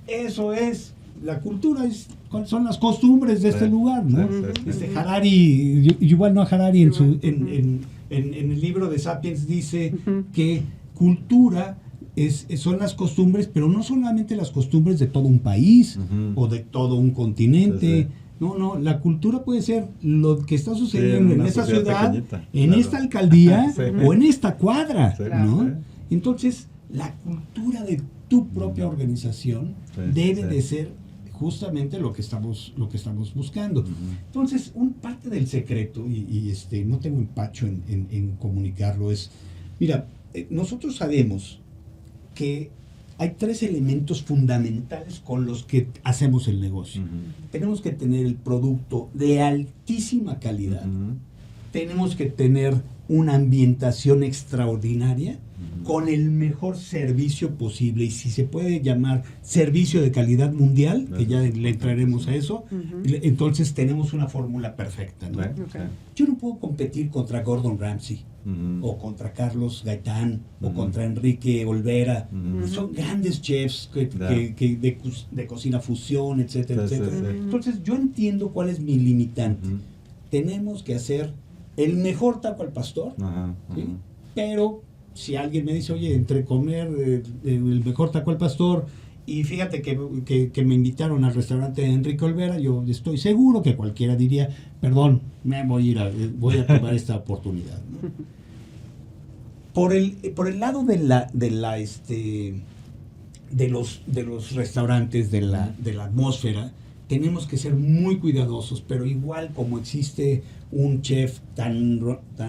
Speaker 4: eso es, la cultura son las costumbres de este
Speaker 2: Sí.
Speaker 4: lugar, ¿no?
Speaker 2: Sí, sí, sí.
Speaker 4: Harari, Yuval Noah Harari en
Speaker 3: Yuval,
Speaker 4: en el libro de Sapiens dice
Speaker 3: Ujú.
Speaker 4: que cultura son las costumbres, pero no solamente las costumbres de todo un país
Speaker 2: Ujú.
Speaker 4: o de todo un continente.
Speaker 2: Sí, sí.
Speaker 4: No, la cultura puede ser lo que está sucediendo
Speaker 2: en
Speaker 4: en
Speaker 2: una
Speaker 4: esa
Speaker 2: sociedad
Speaker 4: ciudad,
Speaker 2: pequeñita,
Speaker 4: en
Speaker 2: claro.
Speaker 4: esta alcaldía
Speaker 2: Sí.
Speaker 4: o en esta cuadra,
Speaker 2: Sí,
Speaker 4: ¿no?
Speaker 2: sí.
Speaker 4: Entonces, la cultura de tu propia organización
Speaker 2: Sí,
Speaker 4: debe
Speaker 2: sí.
Speaker 4: de ser justamente lo que estamos buscando. Entonces, parte del secreto, y no tengo empacho en comunicarlo, es, mira, nosotros sabemos que hay 3 elementos fundamentales con los que hacemos el negocio. Tenemos que tener el producto de altísima calidad, tenemos que tener una ambientación extraordinaria con el mejor servicio posible, y si se puede llamar servicio de calidad mundial, que ya le entraremos a eso, entonces tenemos una fórmula perfecta, ¿no?
Speaker 3: Ok.
Speaker 4: Yo no puedo competir contra Gordon Ramsay o contra Carlos Gaitán o contra Enrique Olvera. Son grandes chefs de cocina fusión, etcétera,
Speaker 2: Sí, sí,
Speaker 4: etcétera.
Speaker 2: sí.
Speaker 4: Entonces yo entiendo cuál es mi limitante. Tenemos que hacer el mejor taco al pastor,
Speaker 2: Ajá,
Speaker 4: ¿sí?
Speaker 2: ajá.
Speaker 4: Pero si alguien me dice, oye, entre comer el mejor taco al pastor y fíjate que me invitaron al restaurante de Enrique Olvera, yo estoy seguro que cualquiera diría, perdón, me voy a tomar esta oportunidad, ¿no? Por el lado de los restaurantes, de la atmósfera, tenemos que ser muy cuidadosos, pero igual como existe un chef tan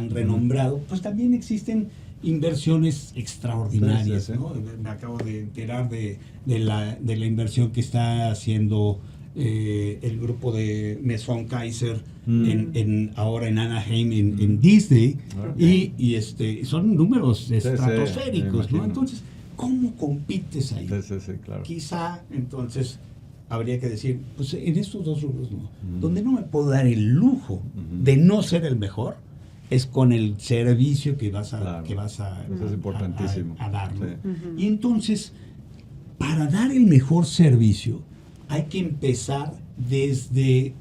Speaker 4: renombrado, pues también existen inversiones extraordinarias,
Speaker 2: Sí, sí, sí.
Speaker 4: ¿no? Me acabo de enterar de la inversión que está haciendo el grupo de Maison Kaiser ahora en Anaheim, en Disney,
Speaker 2: Okay.
Speaker 4: y son números
Speaker 2: sí,
Speaker 4: estratosféricos,
Speaker 2: me
Speaker 4: ¿no?
Speaker 2: imagino.
Speaker 4: Entonces, ¿cómo compites ahí?
Speaker 2: Sí, claro.
Speaker 4: Quizá entonces habría que decir, pues en estos 2 rubros no. Donde no me puedo dar el lujo de no ser el mejor es con el servicio que vas a
Speaker 2: Claro. Eso es importantísimo.
Speaker 4: a dar, ¿no?
Speaker 2: Sí.
Speaker 4: Y entonces, para dar el mejor servicio, hay que empezar desde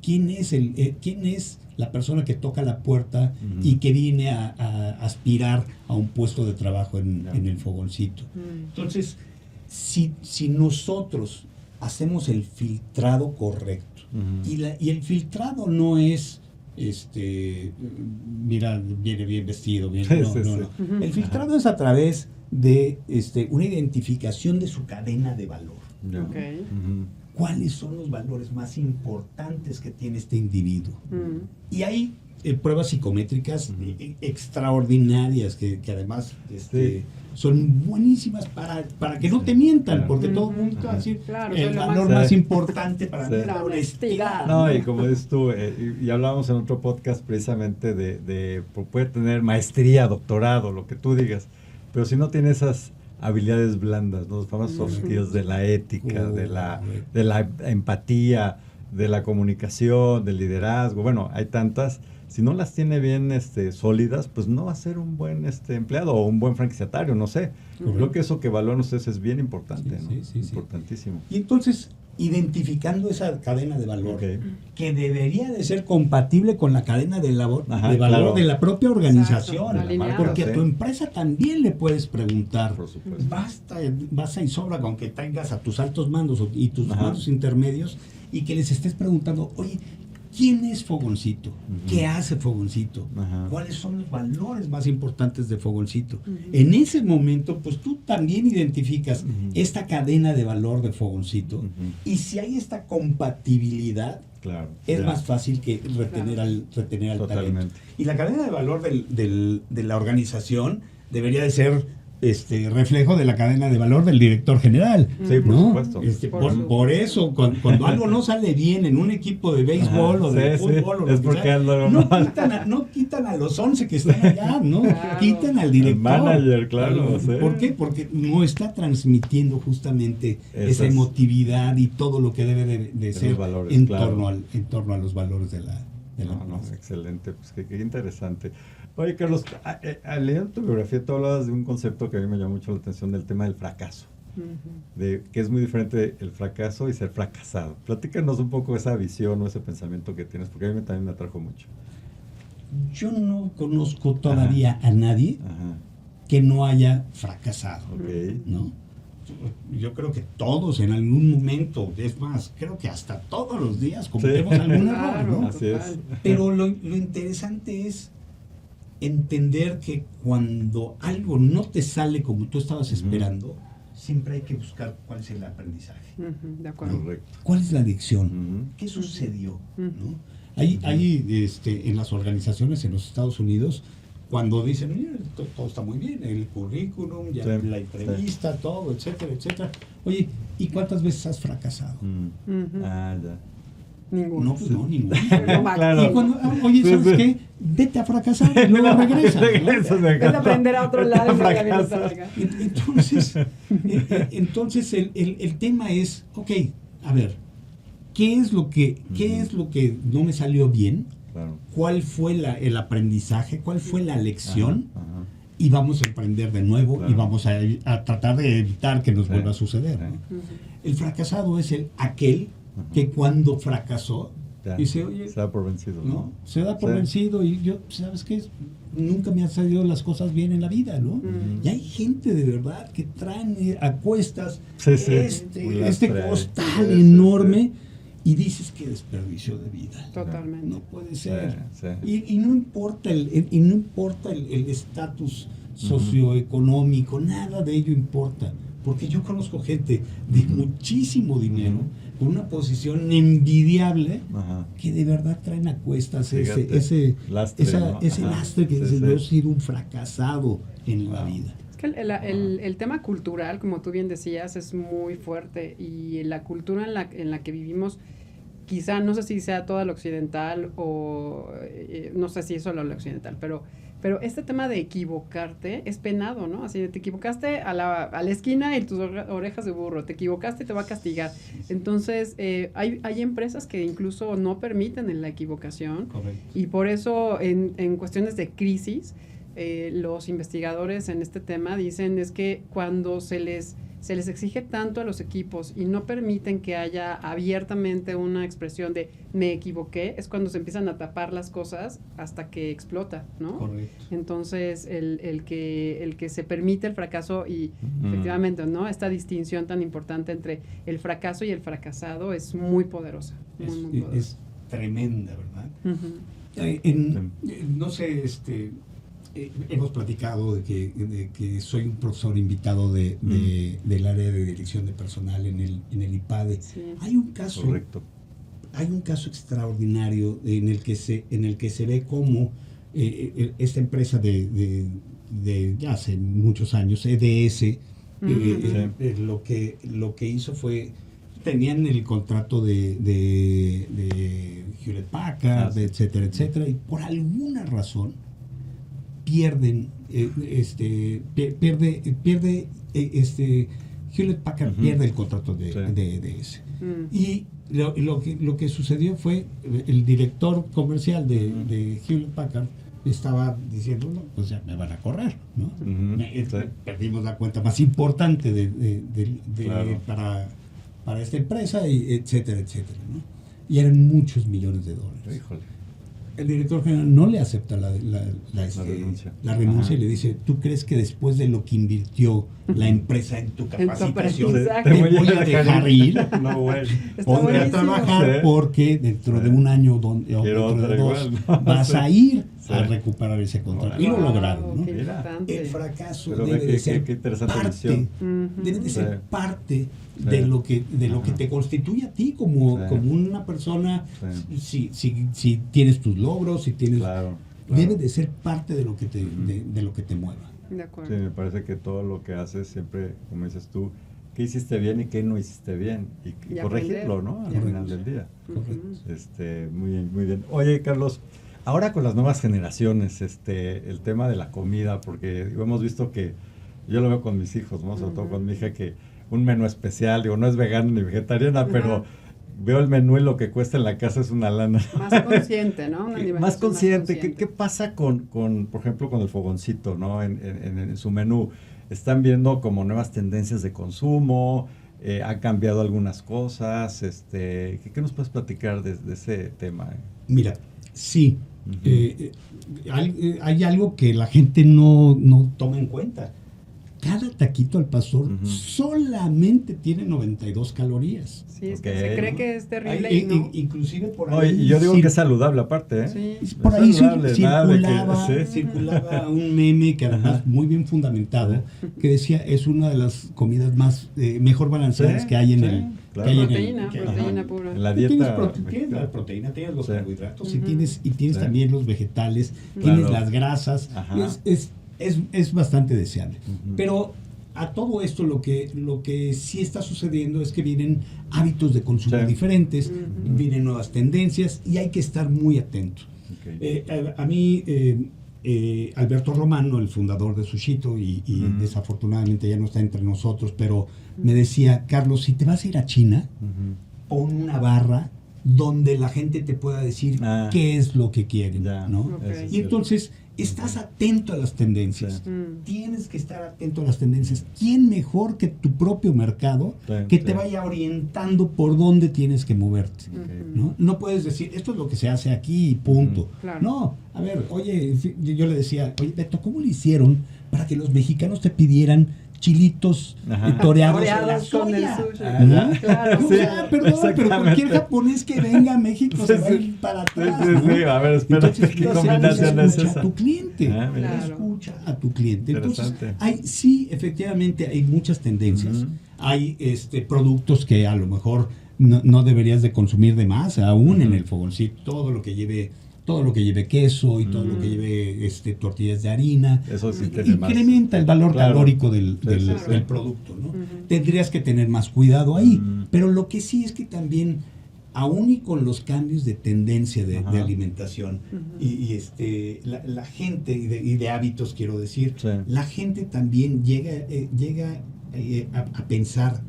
Speaker 4: quién es la persona que toca la puerta y que viene a aspirar a un puesto de trabajo en el fogoncito. Entonces, si nosotros hacemos el filtrado correcto, y el filtrado no es mira, viene bien vestido,
Speaker 2: Sí.
Speaker 4: no. El filtrado es a través de una identificación de su cadena de valor.
Speaker 2: Ya.
Speaker 3: Ok.
Speaker 4: ¿Cuáles son los valores más importantes que tiene este individuo? Y hay pruebas psicométricas extraordinarias que además
Speaker 2: Sí.
Speaker 4: son buenísimas para que no te mientan,
Speaker 2: Claro.
Speaker 4: porque todo el mundo va a decir
Speaker 3: Claro,
Speaker 4: el
Speaker 3: es lo
Speaker 4: valor
Speaker 2: más-
Speaker 4: más
Speaker 2: Sí.
Speaker 4: importante para
Speaker 2: Sí.
Speaker 4: mí es
Speaker 3: La
Speaker 4: la
Speaker 3: honestidad.
Speaker 4: honestidad.
Speaker 2: No, y como dices tú, y hablábamos en otro podcast precisamente de puede tener maestría, doctorado, lo que tú digas, pero si no tiene esas habilidades blandas, ¿no? Los famosos soft skills de la ética, de la empatía, de la comunicación, del liderazgo, bueno, hay tantas. Si no las tiene bien sólidas, pues no va a ser un buen empleado o un buen franquiciatario, no sé. Creo que eso que valoran ustedes es bien importante, ¿no?
Speaker 4: Sí.
Speaker 2: Importantísimo.
Speaker 4: Y entonces, identificando esa cadena de valor,
Speaker 2: Ok.
Speaker 4: que debería de ser compatible con la cadena de valor
Speaker 2: claro.
Speaker 4: de la propia organización.
Speaker 3: Exacto, alineado.
Speaker 4: Porque a
Speaker 2: Sí.
Speaker 4: tu empresa también le puedes preguntar.
Speaker 2: Por supuesto.
Speaker 4: Basta y sobra con que tengas a tus altos mandos y tus
Speaker 2: Ajá.
Speaker 4: mandos intermedios y que les estés preguntando, oye, ¿quién es Fogoncito? ¿Qué hace Fogoncito?
Speaker 2: Ajá.
Speaker 4: ¿Cuáles son los valores más importantes de Fogoncito?
Speaker 3: Ujú.
Speaker 4: En ese momento, pues tú también identificas
Speaker 2: Ujú.
Speaker 4: esta cadena de valor de Fogoncito,
Speaker 2: Ujú.
Speaker 4: y si hay esta compatibilidad,
Speaker 2: Claro.
Speaker 4: es
Speaker 2: ya.
Speaker 4: más fácil que retener al talento.
Speaker 2: Totalmente.
Speaker 4: Y la cadena de valor de la organización debería de ser reflejo de la cadena de valor del director general.
Speaker 2: Sí, por
Speaker 4: ¿no?
Speaker 2: supuesto.
Speaker 3: Por
Speaker 4: Por
Speaker 3: supuesto.
Speaker 4: eso, cuando algo no sale bien en un equipo de béisbol
Speaker 2: Ajá,
Speaker 4: o de
Speaker 2: sí,
Speaker 4: fútbol,
Speaker 2: sí,
Speaker 4: o lo
Speaker 2: es
Speaker 4: que
Speaker 2: porque
Speaker 4: sea,
Speaker 2: algo
Speaker 4: no,
Speaker 2: mal.
Speaker 4: quitan a los 11 que están allá, ¿no?
Speaker 3: Claro.
Speaker 4: Quitan al director.
Speaker 2: manager, claro, sí.
Speaker 4: ¿Por qué? Porque no está transmitiendo justamente esa
Speaker 2: Esas-
Speaker 4: emotividad y todo lo que debe de ser
Speaker 2: valores,
Speaker 4: en,
Speaker 2: claro.
Speaker 4: torno a los valores de la
Speaker 2: No,
Speaker 4: empresa.
Speaker 2: excelente, pues qué interesante. Oye, Carlos, leyendo tu biografía, tú hablabas de un concepto que a mí me llamó mucho la atención, del tema del fracaso,
Speaker 3: Ujú.
Speaker 2: de que es muy diferente el fracaso y ser fracasado. Platícanos un poco esa visión o ese pensamiento que tienes, porque a mí también me atrajo mucho.
Speaker 4: Yo no conozco todavía a nadie
Speaker 2: Ajá,
Speaker 4: que no haya fracasado,
Speaker 2: ok.
Speaker 4: ¿no? Yo creo que todos en algún momento, es más, creo que hasta todos los días cometemos
Speaker 2: Sí.
Speaker 4: algún error,
Speaker 3: Claro.
Speaker 4: ¿no?
Speaker 2: Así es.
Speaker 3: Total.
Speaker 4: Pero lo interesante es entender que cuando algo no te sale como tú estabas esperando, siempre hay que buscar cuál es el aprendizaje,
Speaker 3: Ujú, de acuerdo.
Speaker 2: Correcto.
Speaker 4: cuál es la lección,
Speaker 2: Ujú.
Speaker 4: qué sucedió,
Speaker 3: Ujú.
Speaker 4: ¿no? Hay en las organizaciones en los Estados Unidos, cuando dicen, mira, todo está muy bien, el currículum, ya
Speaker 2: Sí,
Speaker 4: la entrevista, todo, etcétera, etcétera. Oye, ¿y cuántas veces has fracasado?
Speaker 3: Ujú.
Speaker 2: Ah, ya.
Speaker 3: Ninguno.
Speaker 4: No, pues no, ninguna.
Speaker 2: Claro.
Speaker 4: Y cuando, oye,
Speaker 2: Sí,
Speaker 4: ¿sabes
Speaker 2: sí.
Speaker 4: qué? Vete a fracasar y luego regresas, ¿no?
Speaker 2: Regresas de
Speaker 3: Vete
Speaker 2: acá.
Speaker 3: a aprender a otro lado y no la vienes
Speaker 2: Fracasas.
Speaker 3: para acá.
Speaker 4: Entonces el tema es, ok, a ver, ¿qué es lo que no me salió bien?
Speaker 2: Claro.
Speaker 4: ¿Cuál fue el aprendizaje? ¿Cuál fue la lección?
Speaker 2: Ajá, ajá.
Speaker 4: Y vamos a emprender de nuevo
Speaker 2: Claro.
Speaker 4: y vamos a tratar de evitar que nos
Speaker 2: Sí,
Speaker 4: vuelva a suceder, ¿no?
Speaker 2: sí.
Speaker 3: Ujú.
Speaker 4: El fracasado es aquel que cuando fracasó
Speaker 2: Ya.
Speaker 4: dice, oye,
Speaker 2: Se da por vencido, ¿no?
Speaker 4: ¿no? Se da por
Speaker 2: Sí.
Speaker 4: vencido y yo, ¿sabes qué? Nunca me han salido las cosas bien en la vida, ¿no?
Speaker 3: Ujú.
Speaker 4: Y hay gente de verdad que traen a cuestas
Speaker 2: Sí, sí. Un
Speaker 4: este
Speaker 2: lastre ahí.
Speaker 4: costal
Speaker 2: Sí, sí,
Speaker 4: enorme y dices que desperdicio de vida.
Speaker 3: Totalmente.
Speaker 4: No puede ser.
Speaker 2: Sí.
Speaker 4: Y no importa el estatus socioeconómico, nada de ello importa. Porque yo conozco gente de muchísimo dinero, con una posición envidiable,
Speaker 2: Ajá.
Speaker 4: que de verdad traen a cuestas
Speaker 2: Fíjate,
Speaker 4: ese
Speaker 2: lastre, ¿no?
Speaker 4: ese
Speaker 2: Ajá.
Speaker 4: lastre que
Speaker 2: Sí,
Speaker 4: dice,
Speaker 2: sí.
Speaker 4: yo he sido un fracasado en la
Speaker 2: Wow.
Speaker 4: vida.
Speaker 3: Es que el tema cultural, como tú bien decías, es muy fuerte y la cultura en la que vivimos, quizá no sé si sea toda la occidental o no sé si es solo la occidental, pero este tema de equivocarte es penado, ¿no? Así de te equivocaste a la esquina y tus orejas de burro, te equivocaste y te va a castigar. Entonces, hay empresas que incluso no permiten la equivocación.
Speaker 4: Correcto.
Speaker 3: Y por eso en cuestiones de crisis, los investigadores en este tema dicen es que cuando se les exige tanto a los equipos y no permiten que haya abiertamente una expresión de me equivoqué, es cuando se empiezan a tapar las cosas hasta que explota, ¿no?
Speaker 4: Correcto.
Speaker 3: Entonces, el que se permite el fracaso y efectivamente, ¿no? Esta distinción tan importante entre el fracaso y el fracasado es muy poderosa. Muy poderosa.
Speaker 4: Es tremenda, ¿verdad?
Speaker 3: Ujú.
Speaker 4: No sé, hemos platicado de que soy un profesor invitado del área de dirección de personal en el IPADE.
Speaker 3: Sí.
Speaker 4: Hay un caso
Speaker 2: Correcto.
Speaker 4: extraordinario en el que se ve cómo esta empresa de ya hace muchos años, EDS, lo que hizo fue, tenían el contrato de Hewlett Packard, etcétera, etcétera, y por alguna razón pierden, Hewlett Packard pierde el contrato de EDS. Y lo que sucedió fue, el director comercial de Hewlett Packard estaba diciendo, no, pues ya me van a correr, ¿no?
Speaker 2: Sí.
Speaker 4: Perdimos la cuenta más importante
Speaker 2: Claro.
Speaker 4: para esta empresa, y etcétera, etcétera, ¿no? Y eran muchos millones de dólares.
Speaker 2: Híjole.
Speaker 4: El director general no le acepta la renuncia
Speaker 2: Ajá.
Speaker 4: y le dice, ¿tú crees que después de lo que invirtió la empresa en tu capacitación,
Speaker 3: Exacto.
Speaker 4: te voy a dejar ir?
Speaker 2: No, güey.
Speaker 3: Está
Speaker 4: Ponte a
Speaker 3: buenísimo.
Speaker 4: trabajar
Speaker 2: Sí.
Speaker 4: porque dentro
Speaker 2: Sí.
Speaker 4: de un año o
Speaker 2: Quiero
Speaker 4: dentro de
Speaker 2: otra
Speaker 4: dos
Speaker 2: igual, ¿no?
Speaker 4: vas
Speaker 2: Sí.
Speaker 4: a ir
Speaker 2: Sí.
Speaker 4: a recuperar ese contrato. Y
Speaker 2: Wow,
Speaker 4: lo lograron, ¿no?
Speaker 3: qué
Speaker 2: Mira.
Speaker 3: importante.
Speaker 4: El fracaso
Speaker 2: Pero
Speaker 4: debe
Speaker 2: ve
Speaker 4: de
Speaker 2: qué-
Speaker 4: ser
Speaker 2: qué interesante
Speaker 4: parte,
Speaker 2: visión.
Speaker 4: debe de ser
Speaker 2: Sí.
Speaker 4: parte
Speaker 2: Sí.
Speaker 4: de lo que te constituye a ti como
Speaker 2: Sí.
Speaker 4: una persona.
Speaker 2: Sí.
Speaker 4: Si tienes tus logros, si tienes,
Speaker 2: Claro.
Speaker 4: debe de ser parte de lo que te de lo que te mueva.
Speaker 3: De acuerdo.
Speaker 2: Sí, me parece que todo lo que haces siempre, como dices tú, qué hiciste bien y qué no hiciste bien. Y
Speaker 3: Y
Speaker 2: corregirlo,
Speaker 3: aprender.
Speaker 2: ¿no? Al
Speaker 3: Y
Speaker 2: final
Speaker 3: aprender.
Speaker 2: del día.
Speaker 4: Correcto.
Speaker 2: Muy bien, muy bien. Oye, Carlos, ahora con las nuevas generaciones, el tema de la comida, porque digo, hemos visto que, yo lo veo con mis hijos, ¿no? Sobre todo con mi hija, que un menú especial, digo, no es vegana ni vegetariana, pero veo el menú y lo que cuesta en la casa es una lana.
Speaker 3: Más consciente, ¿no? Una alimentación
Speaker 2: Más consciente. ¿Qué
Speaker 3: consciente.
Speaker 2: pasa con, por ejemplo, con el fogoncito, ¿no? En su menú. ¿Están viendo como nuevas tendencias de consumo? ¿Ha cambiado algunas cosas? ¿Qué nos puedes platicar de ese tema?
Speaker 4: Mira, sí,
Speaker 2: Ujú.
Speaker 4: hay algo que la gente no toma en cuenta. Cada taquito al pastor
Speaker 2: Ujú.
Speaker 4: solamente tiene 92 calorías.
Speaker 3: Sí, es que
Speaker 2: Ok.
Speaker 3: se cree que es terrible
Speaker 4: Hay-
Speaker 3: y no.
Speaker 4: inclusive por
Speaker 2: No,
Speaker 4: ahí
Speaker 2: y yo digo
Speaker 4: cir-
Speaker 2: que es saludable aparte, ¿eh?
Speaker 3: Sí.
Speaker 4: por
Speaker 2: Es
Speaker 4: ahí
Speaker 2: saludable, nada de que-
Speaker 4: circulaba,
Speaker 2: sí.
Speaker 4: circulaba un meme que además
Speaker 2: Ajá.
Speaker 4: muy bien fundamentado, que decía es una de las comidas más mejor balanceadas
Speaker 2: Sí,
Speaker 4: que hay en
Speaker 2: sí,
Speaker 4: el
Speaker 2: claro.
Speaker 4: que hay en el-
Speaker 3: Proteína,
Speaker 4: que-
Speaker 3: proteína
Speaker 4: ajá.
Speaker 3: pura.
Speaker 2: En la
Speaker 4: Tienes
Speaker 2: dieta.
Speaker 4: tienes la proteína, tienes los
Speaker 2: Sí.
Speaker 4: carbohidratos,
Speaker 3: Ujú.
Speaker 4: y tienes
Speaker 2: Sí.
Speaker 4: también los vegetales,
Speaker 2: Claro.
Speaker 4: tienes las grasas,
Speaker 2: Ajá.
Speaker 4: es bastante deseable.
Speaker 2: Ujú.
Speaker 4: Pero a todo esto lo que sí está sucediendo es que vienen hábitos de consumo
Speaker 2: Sí.
Speaker 4: diferentes,
Speaker 3: Ujú.
Speaker 4: vienen nuevas tendencias y hay que estar muy atentos.
Speaker 2: Ok.
Speaker 4: A mí, Alberto Romano, el fundador de Sushito, y
Speaker 2: Ujú.
Speaker 4: desafortunadamente ya no está entre nosotros, pero me decía, Carlos, si te vas a ir a China,
Speaker 2: Ujú.
Speaker 4: pon una barra donde la gente te pueda decir
Speaker 2: Ah.
Speaker 4: qué es lo que quieren,
Speaker 2: Ya,
Speaker 4: ¿no?
Speaker 3: Ok.
Speaker 2: eso es
Speaker 4: Y
Speaker 2: cierto.
Speaker 4: entonces estás atento a las tendencias.
Speaker 2: Sí.
Speaker 4: Tienes que estar atento a las tendencias. ¿Quién mejor que tu propio mercado
Speaker 2: Sí,
Speaker 4: que
Speaker 2: sí.
Speaker 4: te vaya orientando por dónde tienes que moverte?
Speaker 2: Ok.
Speaker 4: ¿No? No puedes decir, esto es lo que se hace aquí y punto.
Speaker 2: Ujú.
Speaker 3: Claro.
Speaker 4: No, a ver, oye, yo le decía, oye, Beto, ¿cómo le hicieron para que los mexicanos te pidieran chilitos
Speaker 2: Ajá.
Speaker 4: toreados en la
Speaker 3: Toreados con el
Speaker 4: soya?
Speaker 3: sushi.
Speaker 2: Ajá.
Speaker 3: Claro.
Speaker 4: O sea, perdón, pero
Speaker 2: exactamente.
Speaker 4: cualquier japonés que venga a México
Speaker 2: Sí,
Speaker 4: se va a
Speaker 2: sí.
Speaker 4: ir para
Speaker 2: Sí,
Speaker 4: atrás.
Speaker 2: sí,
Speaker 4: ¿no?
Speaker 2: sí. A ver, espérate,
Speaker 4: Entonces,
Speaker 2: ¿qué
Speaker 4: entonces,
Speaker 2: combinación es
Speaker 4: escucha
Speaker 2: esa?
Speaker 4: a tu cliente.
Speaker 2: Ah, mira.
Speaker 3: Claro.
Speaker 4: Escucha a tu cliente. Entonces,
Speaker 2: Interesante.
Speaker 4: sí, efectivamente, hay muchas tendencias.
Speaker 2: Ujú.
Speaker 4: Hay productos que a lo mejor no deberías de consumir de más, aún en
Speaker 2: Ujú.
Speaker 4: el fogoncito, todo lo que lleve queso y todo lo que lleve tortillas de harina.
Speaker 2: Eso sí tiene más.
Speaker 4: Incrementa el valor
Speaker 2: Claro.
Speaker 4: calórico del
Speaker 2: Sí, sí, sí.
Speaker 4: del producto, ¿no?
Speaker 3: Ujú.
Speaker 4: Tendrías que tener más cuidado ahí,
Speaker 2: Mm.
Speaker 4: pero lo que sí es que también, aún y con los cambios de tendencia de
Speaker 2: Ajá.
Speaker 4: alimentación
Speaker 3: Ujú.
Speaker 4: y la gente y de hábitos, quiero decir,
Speaker 2: Sí.
Speaker 4: la gente también llega a pensar,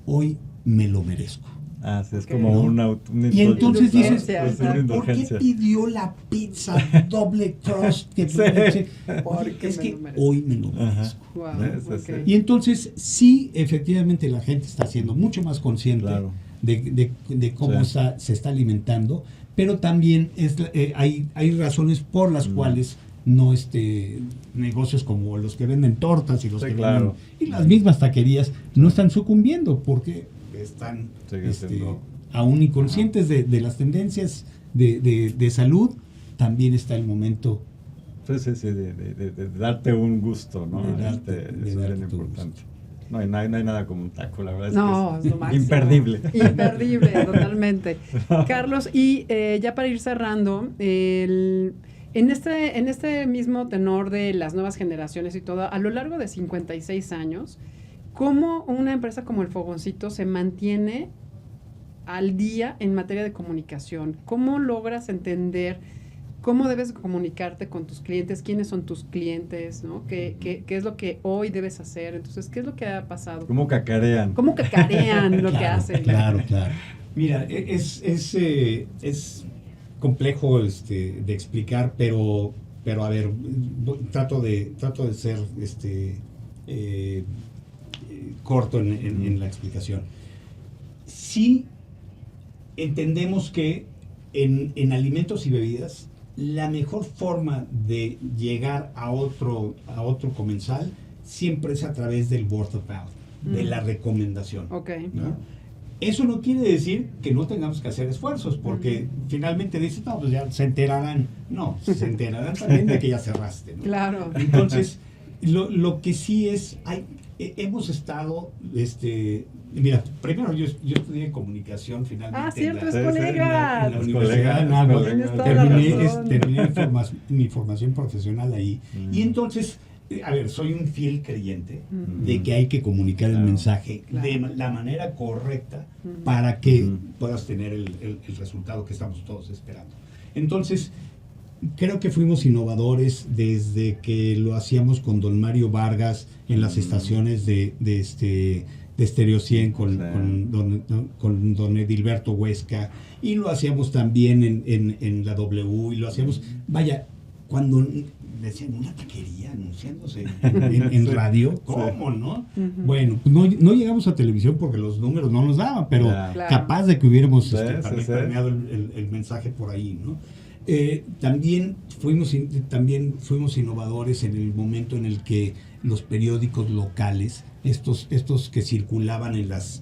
Speaker 4: hoy me lo merezco.
Speaker 2: Ah, sí, es
Speaker 3: Ok.
Speaker 2: como
Speaker 4: ¿No?
Speaker 2: una
Speaker 4: Y entonces dices,
Speaker 3: Indulgencia,
Speaker 2: pues, una
Speaker 3: exacto.
Speaker 4: ¿por qué
Speaker 2: indulgencia.
Speaker 4: pidió la pizza doble crust?
Speaker 2: Sí.
Speaker 3: Porque
Speaker 4: Es
Speaker 3: me
Speaker 4: que
Speaker 3: lo merezco.
Speaker 4: hoy me lo
Speaker 2: Ajá.
Speaker 4: merezco.
Speaker 3: Wow,
Speaker 2: Sí,
Speaker 3: ok.
Speaker 2: sí.
Speaker 4: Y entonces sí, efectivamente la gente está siendo mucho más consciente
Speaker 2: Claro.
Speaker 4: de cómo
Speaker 2: Sí.
Speaker 4: se está alimentando, pero también hay razones por las cuales no negocios como los que venden tortas y los
Speaker 2: Sí,
Speaker 4: que
Speaker 2: claro.
Speaker 4: venden, y las mismas taquerías no están sucumbiendo porque están
Speaker 2: Sigue siendo-
Speaker 4: aún inconscientes de las tendencias de salud. También está el momento
Speaker 2: Sí, de darte un gusto, ¿no?
Speaker 4: De darte- de
Speaker 2: Eso es
Speaker 4: darte
Speaker 2: bien
Speaker 4: tu
Speaker 2: importante. No hay nada como un taco, la verdad es
Speaker 3: No,
Speaker 2: que
Speaker 3: es
Speaker 2: es
Speaker 3: lo máximo.
Speaker 2: imperdible.
Speaker 3: Imperdible, totalmente. Carlos, y ya para ir cerrando, en este mismo tenor de las nuevas generaciones y todo, a lo largo de 56 años, ¿cómo una empresa como El Fogoncito se mantiene al día en materia de comunicación? ¿Cómo logras entender cómo debes comunicarte con tus clientes, quiénes son tus clientes, ¿no? ¿Qué es lo que hoy debes hacer? Entonces, ¿qué es lo que ha pasado?
Speaker 2: ¿Cómo cacarean?
Speaker 3: ¿Cómo cacarean lo que
Speaker 4: Claro,
Speaker 3: hacen?
Speaker 4: Claro. Mira, es complejo de explicar, pero a ver, trato de ser corto en la explicación. Sí entendemos que en alimentos y bebidas la mejor forma de llegar a otro comensal siempre es a través del word of mouth, de la recomendación.
Speaker 3: Ok.
Speaker 4: ¿No? Eso no quiere decir que no tengamos que hacer esfuerzos, porque finalmente dices, no, pues ya se enterarán. No, se enterarán también de que ya cerraste, ¿no?
Speaker 3: Claro.
Speaker 4: Entonces, lo que sí es, hemos estado, mira, primero yo estudié comunicación finalmente.
Speaker 3: Ah, cierto, es
Speaker 2: Sí, sí,
Speaker 3: colega.
Speaker 4: En la
Speaker 2: Es
Speaker 4: Universidad
Speaker 2: colega,
Speaker 4: de
Speaker 2: es colega.
Speaker 3: Tienes toda la razón.
Speaker 4: terminé mi formación profesional ahí. Y entonces, a ver, soy un fiel creyente de que hay que comunicar el mensaje de la manera correcta para que puedas tener el resultado que estamos todos esperando. Entonces, creo que fuimos innovadores desde que lo hacíamos con don Mario Vargas en las estaciones de Stereo 100 con don Edilberto Huesca, y lo hacíamos también en la W, y lo hacíamos, vaya, cuando decían una taquería anunciándose en radio, ¿cómo no? Bueno, pues no llegamos a televisión porque los números no nos daban, pero
Speaker 3: Claro.
Speaker 4: capaz de que hubiéramos
Speaker 2: Sí.
Speaker 4: permeado el mensaje por ahí, ¿no? También fuimos innovadores en el momento en el que los periódicos locales, estos que circulaban en las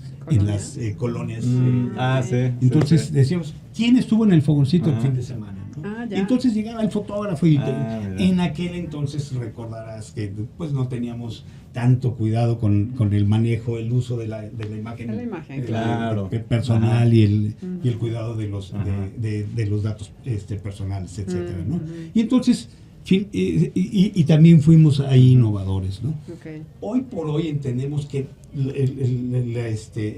Speaker 4: colonias.
Speaker 2: Sí.
Speaker 4: Entonces decíamos, ¿quién estuvo en el fogoncito el fin de semana? ¿no?
Speaker 3: Ah, ya.
Speaker 4: Entonces llegaba el fotógrafo y
Speaker 2: mira.
Speaker 4: en aquel entonces recordarás que pues no teníamos tanto cuidado con el manejo, el uso de la imagen,
Speaker 3: De la imagen,
Speaker 2: claro.
Speaker 4: personal.
Speaker 2: Ajá.
Speaker 4: y el cuidado de los datos personales, etcétera, ¿no? Y entonces y también fuimos ahí innovadores, ¿no?
Speaker 3: Ok.
Speaker 4: Hoy por hoy entendemos que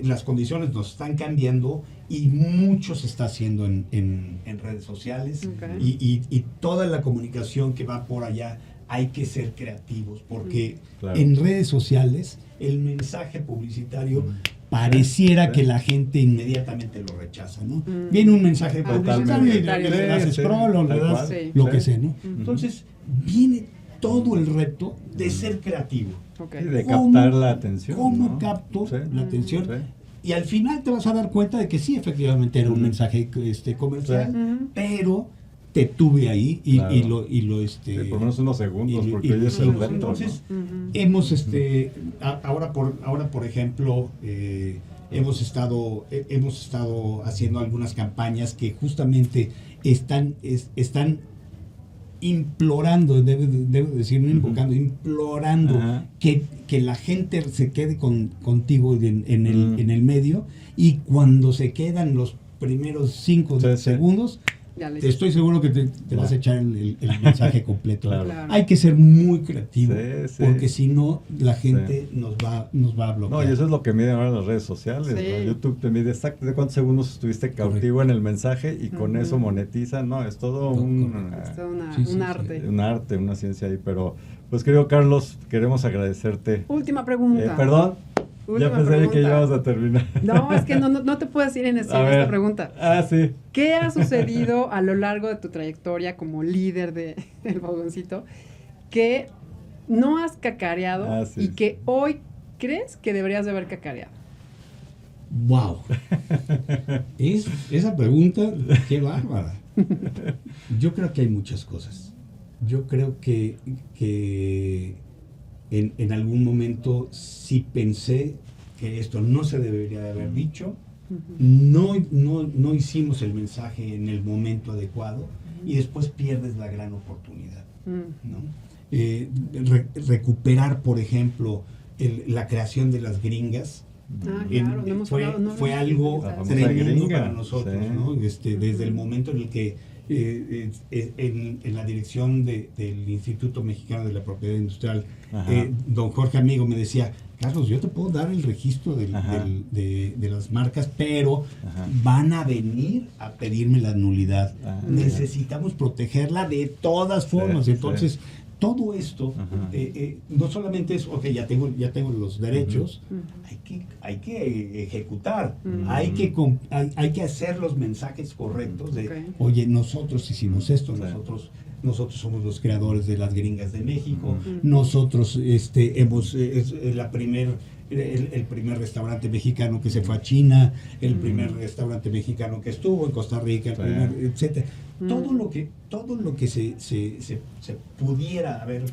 Speaker 4: las condiciones nos están cambiando y mucho se está haciendo en redes sociales.
Speaker 3: Ok.
Speaker 4: Y toda la comunicación que va por allá hay que ser creativos, porque
Speaker 2: Claro.
Speaker 4: en redes sociales el mensaje publicitario pareciera que la gente inmediatamente lo rechaza, ¿no? Viene un mensaje publicitario y le das scroll o le das
Speaker 3: Sí.
Speaker 4: lo que sea, ¿no?
Speaker 3: Ujú.
Speaker 4: Entonces viene todo el reto de ser creativo.
Speaker 3: Ok.
Speaker 2: Sí, de
Speaker 4: ¿Cómo-
Speaker 2: captar la atención.
Speaker 4: ¿Cómo
Speaker 2: ¿no?
Speaker 4: capto
Speaker 2: Sí.
Speaker 4: la atención?
Speaker 2: Sí.
Speaker 4: Y al final te vas a dar cuenta de que sí, efectivamente era un mensaje comercial,
Speaker 2: Sí.
Speaker 3: Ujú.
Speaker 4: pero te tuve ahí y
Speaker 2: Claro.
Speaker 4: lo
Speaker 2: Sí, por lo menos unos segundos,
Speaker 4: y-
Speaker 2: porque
Speaker 4: y-
Speaker 2: hoy es el
Speaker 4: y-
Speaker 2: reto.
Speaker 4: entonces,
Speaker 2: ¿no?
Speaker 3: Ujú.
Speaker 4: hemos ahora por ejemplo hemos estado haciendo algunas campañas que justamente están implorando, debo decir, no invocando, implorando
Speaker 2: Ajá.
Speaker 4: que la gente se quede contigo en
Speaker 2: Mm.
Speaker 4: el medio, y cuando se quedan los primeros 5
Speaker 2: Sí, sí.
Speaker 4: segundos,
Speaker 3: Ya le-
Speaker 4: estoy seguro que te vas a echar el mensaje completo.
Speaker 2: Claro.
Speaker 3: Claro.
Speaker 4: Hay que ser muy creativo,
Speaker 2: Sí, sí.
Speaker 4: porque si no, la gente nos va a bloquear.
Speaker 2: No, y eso es lo que miden ahora las redes sociales.
Speaker 3: Sí.
Speaker 2: ¿no? YouTube te mide exacto de cuántos segundos estuviste cautivo en el mensaje y con
Speaker 3: Ujú.
Speaker 2: eso monetiza. No, es todo
Speaker 4: No,
Speaker 2: un,
Speaker 4: correcto.
Speaker 3: Es todo
Speaker 4: Sí, sí,
Speaker 3: un
Speaker 4: sí.
Speaker 3: arte.
Speaker 2: un arte, una ciencia ahí. Pero, pues querido Carlos, queremos agradecerte.
Speaker 3: Última pregunta.
Speaker 2: Perdón,
Speaker 3: Última
Speaker 2: ya pensé que
Speaker 3: pregunta.
Speaker 2: íbamos a terminar.
Speaker 3: No, es que no te puedes ir en esta pregunta.
Speaker 2: Ah, sí.
Speaker 3: ¿Qué ha sucedido a lo largo de tu trayectoria como líder del Fogoncito que no has cacareado
Speaker 2: Ah, sí.
Speaker 3: y que hoy crees que deberías de haber cacareado?
Speaker 4: ¡Wow! Esa pregunta, qué bárbara. Yo creo que hay muchas cosas. Yo creo que en algún momento sí pensé que esto no se debería de haber dicho. No hicimos el mensaje en el momento adecuado y después pierdes la gran oportunidad, ¿no? Recuperar, por ejemplo, la creación de las gringas
Speaker 3: Claro, no hemos hablado, no
Speaker 4: fue
Speaker 3: hemos
Speaker 4: algo
Speaker 2: La famosa
Speaker 4: tremendo
Speaker 2: gringa,
Speaker 4: para nosotros,
Speaker 2: sí.
Speaker 4: ¿no? Desde el momento en el que en la dirección del Instituto Mexicano de la Propiedad Industrial,
Speaker 2: Ajá.
Speaker 4: don Jorge Amigo me decía, Carlos, yo te puedo dar el registro
Speaker 2: Ajá.
Speaker 4: de las marcas, pero
Speaker 2: Ajá.
Speaker 4: van a venir a pedirme la nulidad.
Speaker 2: Ah,
Speaker 4: Necesitamos protegerla de todas formas.
Speaker 2: Sí,
Speaker 4: Entonces,
Speaker 2: sí.
Speaker 4: todo esto,
Speaker 2: Ajá.
Speaker 4: no solamente es, ok, ya tengo los derechos, hay que ejecutar, hay que hacer los mensajes correctos de,
Speaker 3: Ok.
Speaker 4: oye, nosotros hicimos esto,
Speaker 2: Sí.
Speaker 4: nosotros somos los creadores de las gringas de México,
Speaker 2: Ujú.
Speaker 4: nosotros hemos, el primer restaurante mexicano que se fue a China, el primer restaurante mexicano que estuvo en Costa Rica, el
Speaker 2: Sí.
Speaker 4: primer, etcétera. Todo lo que se pudiera haber